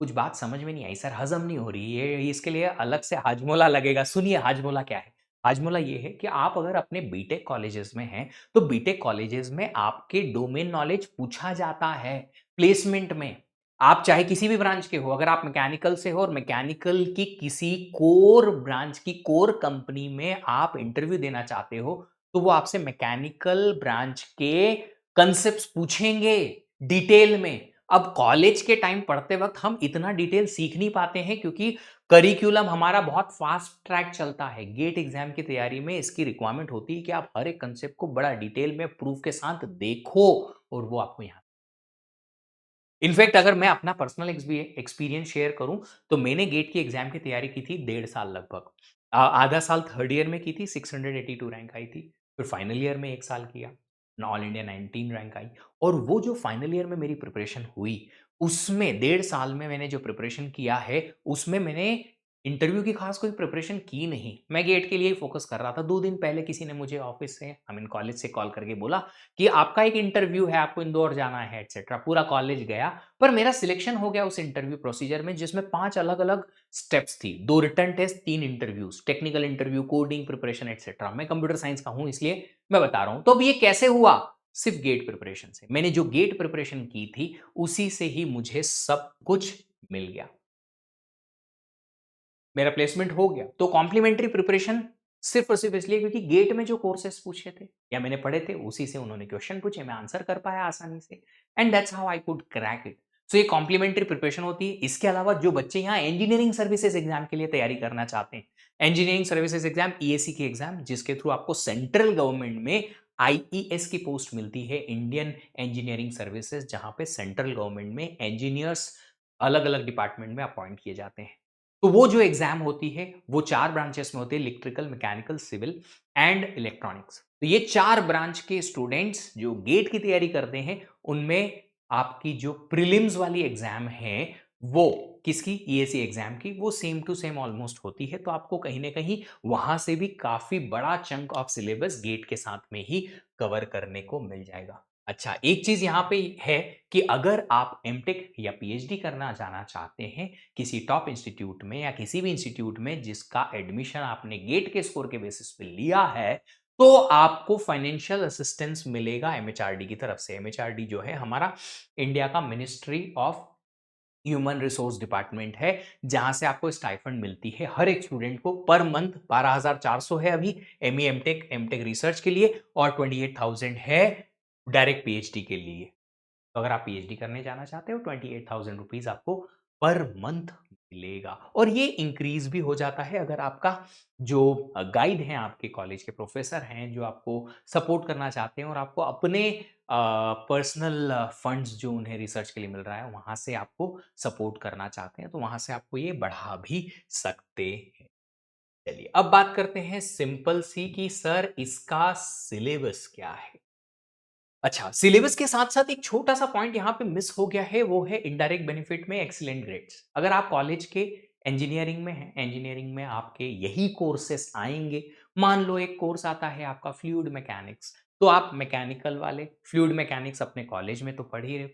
कुछ बात समझ में नहीं आई सर, हजम नहीं हो रही है, इसके लिए अलग से हाजमोला लगेगा। सुनिए हाजमोला क्या है। हाजमोला ये है कि आप अगर अपने बीटेक कॉलेजेस में हैं तो बीटेक कॉलेजेस में आपके डोमेन नॉलेज पूछा जाता है प्लेसमेंट में। आप चाहे किसी भी ब्रांच के हो, अगर आप मैकेनिकल से हो और मैकेनिकल की किसी कोर ब्रांच की कोर कंपनी में आप इंटरव्यू देना चाहते हो, तो वो आपसे मैकेनिकल ब्रांच के कंसेप्ट पूछेंगे डिटेल में। अब कॉलेज के टाइम पढ़ते वक़्त हम इतना डिटेल सीख नहीं पाते हैं क्योंकि करिकुलम हमारा बहुत फास्ट ट्रैक चलता है। गेट एग्ज़ाम की तैयारी में इसकी रिक्वायरमेंट होती है कि आप हर एक कांसेप्ट को बड़ा डिटेल में प्रूफ के साथ देखो और वो आपको यहाँ इनफैक्ट अगर मैं अपना पर्सनल एक्सपीरियंस शेयर करूं तो मैंने गेट की एग्जाम की तैयारी की थी 1.5 साल लगभग। आधा साल थर्ड ईयर में की थी, 682 रैंक आई थी। फिर फाइनल ईयर में 1 साल किया, ऑल इंडिया 19 रैंक आई। और वो जो फाइनल ईयर में मेरी प्रिपरेशन हुई, उसमें 1.5 साल में मैंने जो प्रिपरेशन किया है, उसमें मैंने इंटरव्यू की खास कोई प्रिपरेशन की नहीं। मैं गेट के लिए ही फोकस कर रहा था। 2 दिन पहले किसी ने मुझे ऑफिस से, आई मीन कॉलेज से कॉल करके बोला कि आपका एक इंटरव्यू है, आपको इंदौर जाना है एटसेट्रा। पूरा कॉलेज गया, पर मेरा सिलेक्शन हो गया उस इंटरव्यू प्रोसीजर में, जिसमें 5 अलग-अलग स्टेप्स थी। 2 written test, 3 interviews, technical interview, coding preparation etcetera. मैं कंप्यूटर साइंस का हूं इसलिए मैं बता रहा हूं। तो अब ये कैसे हुआ? सिर्फ गेट प्रिपरेशन से। मैंने जो गेट प्रिपरेशन की थी, उसी से ही मुझे सब कुछ मिल गया। मेरा प्लेसमेंट हो गया। तो कॉम्प्लीमेंट्री प्रिपरेशन सिर्फ और सिर्फ इसलिए क्योंकि गेट में जो कोर्सेस पूछे थे या मैंने पढ़े थे, उसी से उन्होंने क्वेश्चन पूछे, मैं आंसर कर पाया आसानी से, and that's how I could crack it. So ये कॉम्प्लीमेंट्री प्रिपरेशन होती है। इसके अलावा जो बच्चे यहाँ इंजीनियरिंग सर्विसेज एग्जाम के लिए तैयारी करना चाहते हैं, इंजीनियरिंग सर्विसेज एग्जाम, ईएसी की एग्जाम, जिसके थ्रू आपको सेंट्रल गवर्नमेंट में आईईएस की पोस्ट मिलती है, इंडियन इंजीनियरिंग सर्विसेज, जहां पे सेंट्रल गवर्नमेंट में इंजीनियर्स अलग अलग डिपार्टमेंट में अपॉइंट किए जाते हैं। तो वो जो एग्जाम होती है, वो 4 ब्रांचेस में होती है, electrical, mechanical, civil and electronics. तो ये 4 ब्रांच के स्टूडेंट्स जो गेट की तैयारी करते हैं, उनमें आपकी जो प्रीलिम्स वाली एग्जाम है, वो किसकी? ईएसी एग्जाम की, वो सेम टू सेम ऑलमोस्ट होती है। तो आपको कहीं न कहीं वहां से भी काफी बड़ा चंक ऑफ सिलेबस गेट के साथ में ही कवर करने को मिल जाएगा। अच्छा, एक चीज यहां पे है कि अगर आप एमटेक या पीएचडी करना जाना चाहते हैं किसी टॉप इंस्टीट्यूट में या किसी भी इंस्टीट्यूट में जिसका एडमिशन आपने गेट के स्कोर के बेसिस पे लिया है, तो आपको फाइनेंशियल असिस्टेंस मिलेगा एमएचआरडी की तरफ से। एमएचआरडी जो है हमारा इंडिया का ministry of human resource department है, जहां से आपको स्टाइफंड मिलती है हर एक स्टूडेंट को पर मंथ। 12,400 है अभी एमई एमटेक एमटेक रिसर्च के लिए, और 28,000 है डायरेक्ट पीएचडी के लिए। तो अगर आप पीएचडी करने जाना चाहते हो, 28,000 रुपीज आपको पर मंथ मिलेगा। और ये इंक्रीज भी हो जाता है अगर आपका जो गाइड हैं, आपके कॉलेज के प्रोफेसर हैं, जो आपको सपोर्ट करना चाहते हैं और आपको अपने पर्सनल फंड्स जो उन्हें रिसर्च के लिए मिल रहा है, वहां से आपको सपोर्ट करना चाहते हैं, तो वहां से आपको ये बढ़ा भी सकते हैं। चलिए अब बात करते हैं सिंपल सी कि सर इसका सिलेबस क्या है। अच्छा, सिलेबस के साथ-साथ एक छोटा-सा पॉइंट यहाँ पे मिस हो गया है, वो है इनडायरेक्ट बेनिफिट में एक्सीलेंट ग्रेड्स। अगर आप कॉलेज के इंजीनियरिंग में हैं, इंजीनियरिंग में आपके यही कोर्सेस आएँगे। मान लो एक कोर्स आता है आपका फ्लूइड मैकेनिक्स, तो आप मैकेनिकल वाले फ्लूइड मैकेनिक्स अपने कॉलेज में तो पढ़ ही रहे हो।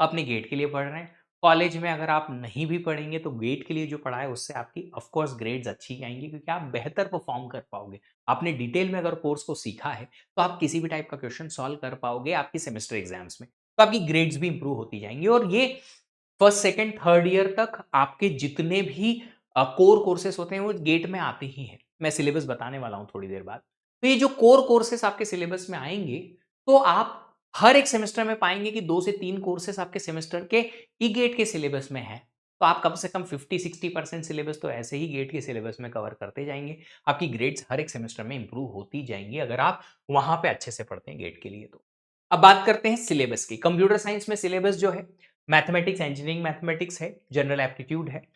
अपने गेट के लिए पढ़ रहे हैं। कॉलेज में अगर आप नहीं भी पढ़ेंगे तो गेट के लिए जो पढ़ा है उससे आपकी ऑफ कोर्स ग्रेड्स अच्छी आएँगी, क्योंकि आप बेहतर परफॉर्म कर पाओगे। आपने डिटेल में अगर कोर्स को सीखा है, तो आप किसी भी टाइप का क्वेश्चन सॉल्व कर पाओगे आपकी सेमेस्टर एग्जाम्स में। तो आपकी ग्रेड्स भी इंप्रूव होती जाएँगी, और ये फर्स्ट, सेकंड, थर्ड ईयर तक आपके जितने भी कोर कोर्सेस होते हैं वो गेट में आते ही हैं। मैं सिलेबस बताने वाला हूँ थोड़ी देर बाद। तो ये जो कोर कोर्सेस आपके सिलेबस में आएँगे, तो आप हर एक सेमेस्टर में पाएँगे कि 2 से 3 कोर्सेस आपके सेमेस्टर के ई गेट के सिलेबस में हैं। तो आप कम से कम 50-60% सिलेबस तो ऐसे ही गेट के सिलेबस में कवर करते जाएँगे। आपकी ग्रेड्स हर एक सेमेस्टर में इंप्रूव होती जाएँगी अगर आप वहाँ पे अच्छे से पढ़ते हैं गेट के लिए तो। अब बात करते हैं सिलेबस की। कंप्यूटर साइंस में सिलेबस जो है, मैथमेटिक्स, इंजीनियरिंग मैथमेटिक्स है, जनरल एप्टीट्यूड है।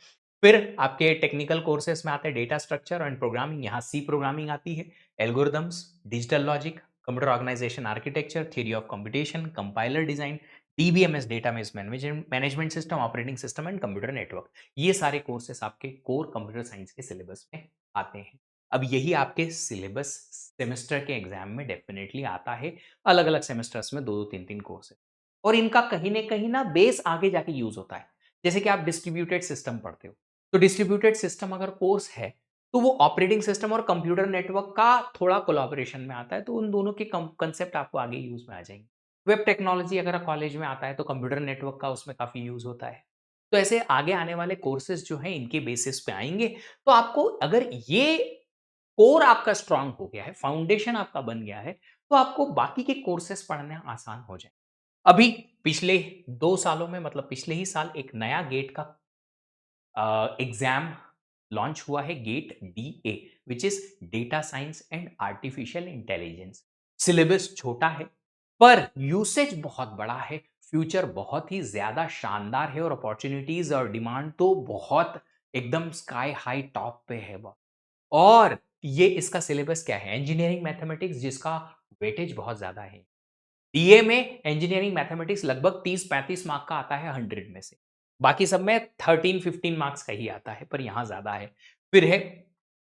फिर आपके टेक्निकल कोर्सेस में आते हैं डेटा स्ट्रक्चर एंड प्रोग्रामिंग, यहाँ सी प्रोग्रामिंग आती है, algorithms, digital logic, computer organisation architecture, theory of computation, compiler design, DBMS database management system, operating system and computer network. ये सारे कोर्सेस आपके कोर कंप्यूटर साइंस के सिलेबस में आते हैं। अब यही आपके सिलेबस सेमेस्टर के एग्जाम में डेफिनेटली आता है। अलग अलग सेमेस्टर्स में 2-2 3-3 कोर्स है, और इनका कहीं न कहीं ना बेस आगे जाके यूज़ होता है। जैसे कि आप डिस्ट्रीब्यूटेड सिस्टम पढ़ते हो, तो डिस्ट्रीब्यूटेड सिस्टम अगर कोर्स है, तो वो ऑपरेटिंग सिस्टम और कंप्यूटर नेटवर्क का थोड़ा कोलैबोरेशन में आता है, तो उन दोनों के कांसेप्ट आपको आगे यूज़ में आ जाएँगे। वेब टेक्नोलॉजी अगर कॉलेज में आता है, तो कंप्यूटर नेटवर्क का उसमें काफ़ी यूज़ होता है। तो ऐसे आगे आने वाले कोर्सेज़ जो हैं, इनके बेसिस पे आएँगे, तो आपको अगर ये कोर आपका स्ट्रॉन्ग हो गया है, फाउंडेशन आपका बन गया है, तो आपको बाकी के कोर्सेज़ पढ़ना आसान हो जाए। अभी पिछले 2 सालों में मतलब पिछले ही साल एक नया गेट का एग्ज़ाम लॉन्च हुआ है, GATE DA which is data science and artificial intelligence. Syllabus छोटा है, पर यूसेज बहुत बड़ा है, फ्यूचर बहुत ही ज़्यादा शानदार है और अपॉर्च्युनिटीज़ और डिमांड तो बहुत एकदम स्काई हाई टॉप पे है वो। और ये इसका सिलेबस क्या है? इंजीनियरिंग मैथमेटिक्स जिसका वेटेज बहुत ज़्यादा है। डीए में इंजीनियरिंग मैथमेटिक्स लगभग 30-35 मार्क का आता है 100 में से। बाकी सब में 13-15 मार्क्स का ही आता है, पर यहाँ ज़्यादा है। फिर है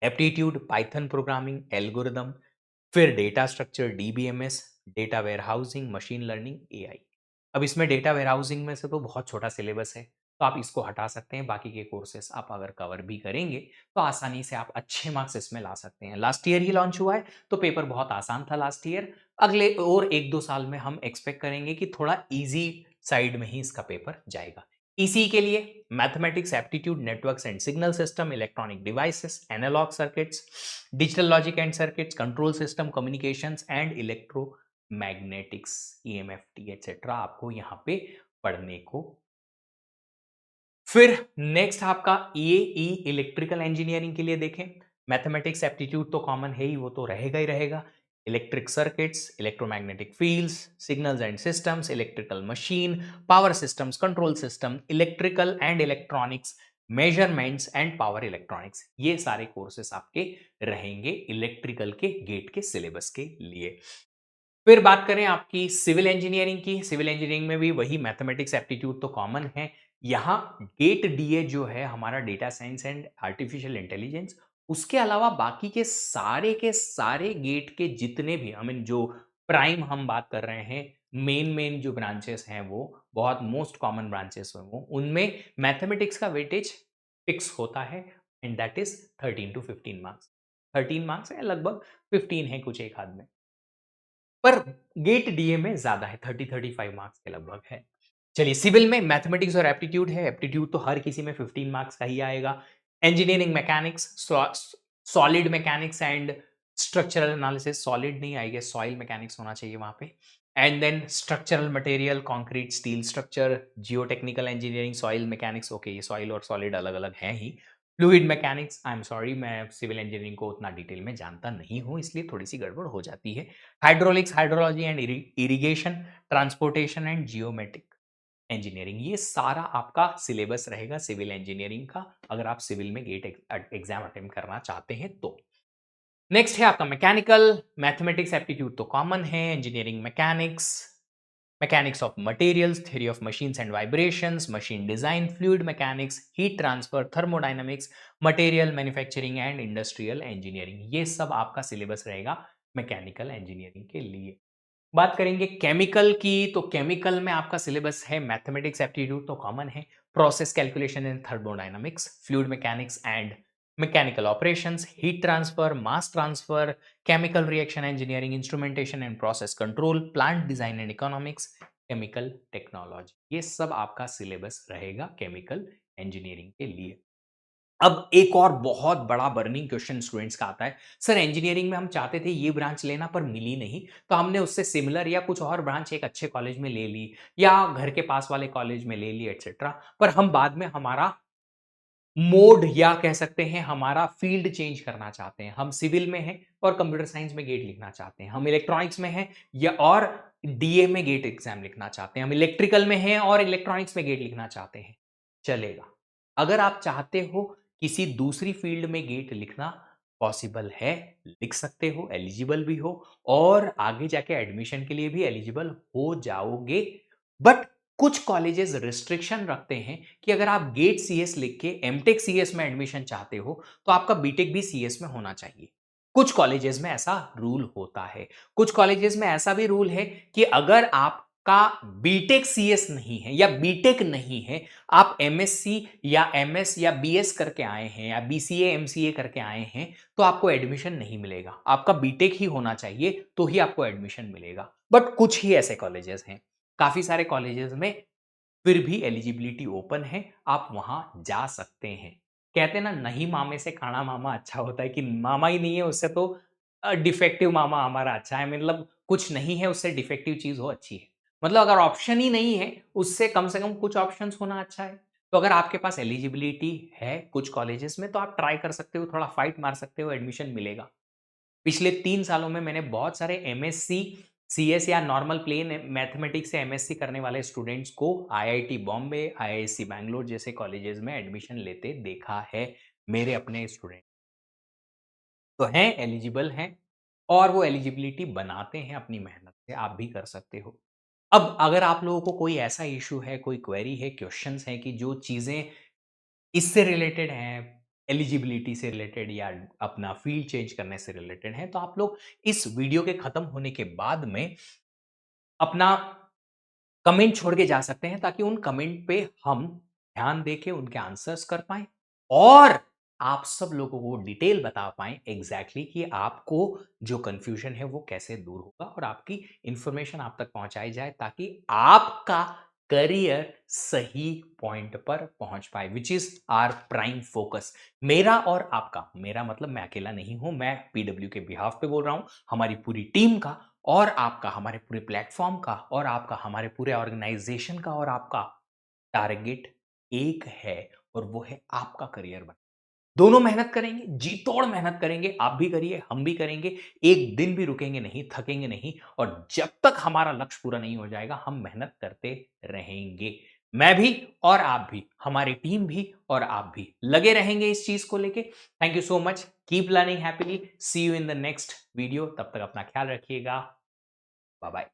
एप्टीट्यूड, पाइथन प्रोग्रामिंग, एल्गोरिदम, फिर data structure, DBMS, data warehousing, machine learning, AI. अब इसमें डेटा वेयरहाउसिंग में से तो बहुत छोटा सिलेबस है, तो आप इसको हटा सकते हैं। बाकी के कोर्सेस आप अगर कवर भी करेंगे, तो आसानी से आप अच्छे मार्क्स इसमें ला सकते हैं। लास्ट ईयर ही लॉन्च हुआ है, तो पेपर बहुत आसान था लास्ट ईयर। अगले और 1-2 साल में हम एक्सपेक्ट करेंगे कि थोड़ा ईज़ी साइड में ही इसका पेपर जाएगा। ईसीई के लिए mathematics, aptitude, networks and signal system, electronic devices, analog circuits, digital logic and circuits, control system, communications and electromagnetics, EMFT etcetera आपको यहाँ पे पढ़ने को। फिर नेक्स्ट आपका ईएई इलेक्ट्रिकल इंजीनियरिंग के लिए देखें, मैथमेटिक्स एप्टीट्यूड तो कॉमन है ही, वो तो रहेगा ही रहेगा। Electric circuits, electromagnetic fields, signals and systems, electrical machine, power systems, control system, electrical and electronics, measurements and power electronics, ये सारे कोर्सेस आपके रहेंगे इलेक्ट्रिकल के गेट के सिलेबस के लिए। फिर बात करें आपकी सिविल इंजीनियरिंग की, सिविल इंजीनियरिंग में भी वही मैथमेटिक्स एप्टीट्यूड तो कॉमन है। यहाँ गेट डीए जो है हमारा data science and artificial intelligence, उसके अलावा बाकी के सारे गेट के जितने भी आई मीन जो प्राइम हम बात कर रहे हैं, मेन जो ब्रांचेस हैं वो बहुत मोस्ट कॉमन ब्रांचेस हैं वो, उनमें मैथमेटिक्स का वेटेज फिक्स होता है and that is 13 to 15 marks. 13 marks है, लगभग 15 है कुछ एक आध में, पर गेट डीए में ज्यादा है, 30-35 मार्क्स के लगभग है। चलिए, सिविल में मैथमेटिक्स और एप्टीट्यूड है। एप्टीट्यूड तो हर किसी में 15 मार्क्स का ही आएगा। Engineering mechanics, solid mechanics and structural analysis, solid नहीं आएगा, सॉइल मैकेनिक्स होना चाहिए वहां पे। And then structural material, concrete, steel structure, geotechnical engineering, soil mechanics. Okay, ये सॉइल और सॉलिड अलग अलग हैं ही। Fluid mechanics, I am sorry, मैं सिविल इंजीनियरिंग को उतना डिटेल में जानता नहीं हूं, इसलिए थोड़ी सी गड़बड़ हो जाती है। Hydraulics, hydrology and irrigation, transportation and geometric engineering, ये सारा आपका सिलेबस रहेगा सिविल इंजीनियरिंग का, अगर आप सिविल में गेट एग्जाम अटेम्प्ट करना चाहते हैं तो। नेक्स्ट है आपका मैकेनिकल, मैथमेटिक्स एप्टीट्यूड तो कॉमन है, engineering mechanics, mechanics of materials, theory of machines and vibrations, machine design, fluid mechanics, heat transfer, thermodynamics, material manufacturing and industrial engineering, ये सब आपका सिलेबस रहेगा मैकेनिकल इंजीनियरिंग के लिए। बात करेंगे केमिकल की, तो केमिकल में आपका सिलेबस है मैथमेटिक्स एप्टीट्यूड तो कॉमन है, process calculation in thermodynamics, fluid mechanics and mechanical operations, heat transfer, mass transfer, chemical reaction engineering, instrumentation and process control, plant design and economics, chemical technology, ये सब आपका syllabus रहेगा chemical engineering के लिए। अब एक और बहुत बड़ा बर्निंग क्वेश्चन स्टूडेंट्स का आता है, सर इंजीनियरिंग में हम चाहते थे ये ब्रांच लेना पर मिली नहीं, तो हमने उससे सिमिलर या कुछ और ब्रांच एक अच्छे कॉलेज में ले ली या घर के पास वाले कॉलेज में ले ली एटसेट्रा, पर हम बाद में हमारा मोड या कह सकते हैं हमारा फील्ड चेंज करना चाहते हैं, हम सिविल में हैं और कंप्यूटर साइंस में गेट लिखना चाहते हैं, हम इलेक्ट्रॉनिक्स में हैं या और डीए में गेट एग्जाम लिखना चाहते हैं, हम इलेक्ट्रिकल में हैं और इलेक्ट्रॉनिक्स में गेट लिखना चाहते हैं, चलेगा। अगर आप चाहते हो किसी दूसरी फील्ड में गेट लिखना, पॉसिबल है, लिख सकते हो, एलिजिबल भी हो और आगे जाके एडमिशन के लिए भी एलिजिबल हो जाओगे। बट कुछ कॉलेजेस रिस्ट्रिक्शन रखते हैं कि अगर आप गेट सीएस लिख के एमटेक सीएस में एडमिशन चाहते हो, तो आपका बीटेक भी सीएस में होना चाहिए। कुछ कॉलेजेस में ऐसा रूल होता है। कुछ कॉलेजेस में ऐसा भी रूल है कि अगर आपका बीटेक सीएस नहीं है या बीटेक नहीं है, आप एमएससी या एमएस या बीएस करके आए हैं या बीसीए एमसीए करके आए हैं, तो आपको एडमिशन नहीं मिलेगा। आपका बीटेक ही होना चाहिए तो ही आपको एडमिशन मिलेगा। बट कुछ ही ऐसे कॉलेजेस हैं, काफी सारे कॉलेजेस में फिर भी एलिजिबिलिटी ओपन है, आप वहां जा सकते हैं। कहते हैं ना, नहीं मामे से खाना मामा अच्छा होता है, कि मामा ही नहीं है उससे तो डिफेक्टिव मामा हमारा अच्छा है, मतलब कुछ नहीं है उससे डिफेक्टिव चीज हो अच्छी है। मतलब अगर ऑप्शन ही नहीं है, उससे कम से कम कुछ ऑप्शंस होना अच्छा है। तो अगर आपके पास एलिजिबिलिटी है कुछ कॉलेजेस में, तो आप ट्राई कर सकते हो, थोड़ा फाइट मार सकते हो, एडमिशन मिलेगा। पिछले 3 सालों में मैंने बहुत सारे एमएससी, सीएस या नॉर्मल प्लेन मैथमेटिक्स से एमएससी करने वाले स्टूडेंट्स को आईआईटी बॉम्बे, आईआईएससी बैंगलोर जैसे कॉलेजेस में एडमिशन लेते देखा है। मेरे अपने स्टूडेंट तो हैं, एलिजिबल हैं और वो एलिजिबिलिटी बनाते हैं अपनी मेहनत से, आप भी कर सकते हो। अब अगर आप लोगों को कोई ऐसा इश्यू है, कोई क्वेरी है, क्वेश्चंस हैं कि जो चीज़ें इससे रिलेटेड हैं, एलिजिबिलिटी से रिलेटेड या अपना फ़ील्ड चेंज करने से रिलेटेड हैं, तो आप लोग इस वीडियो के खत्म होने के बाद में अपना कमेंट छोड़ के जा सकते हैं, ताकि उन कमेंट पे हम ध्यान देके उनके आंसर्स कर पाएँ और आप सब लोगों को डिटेल बता पाएँ एग्ज़ैक्टली कि आपको जो कन्फ्यूज़न है वो कैसे दूर होगा और आपकी इन्फॉर्मेशन आप तक पहुँचाई जाए, ताकि आपका करियर सही पॉइंट पर पहुँच पाए, which is our prime focus. मेरा और आपका, मेरा मतलब मैं अकेला नहीं हूँ, मैं पीडब्ल्यू के बिहाफ़ पे बोल रहा हूँ, हमारी पूरी टीम का और आपका, हमारे पूरे प्लेटफ़ॉर्म का और आपका, हमारे पूरे ऑर्गेनाइज़ेशन का और आपका टारगेट एक है और वो है आपका करियर बना। दोनों मेहनत करेंगे, जी-तोड़ मेहनत करेंगे, आप भी करिए, हम भी करेंगे, एक दिन भी रुकेंगे नहीं, थकेंगे नहीं और जब तक हमारा लक्ष्य पूरा नहीं हो जाएगा, हम मेहनत करते रहेंगे। मैं भी और आप भी, हमारी टीम भी और आप भी लगे रहेंगे इस चीज़ को लेके। Thank you so much, keep learning happily, see you in the next video, तब तक अपना ख्याल रखिएगा। Bye bye.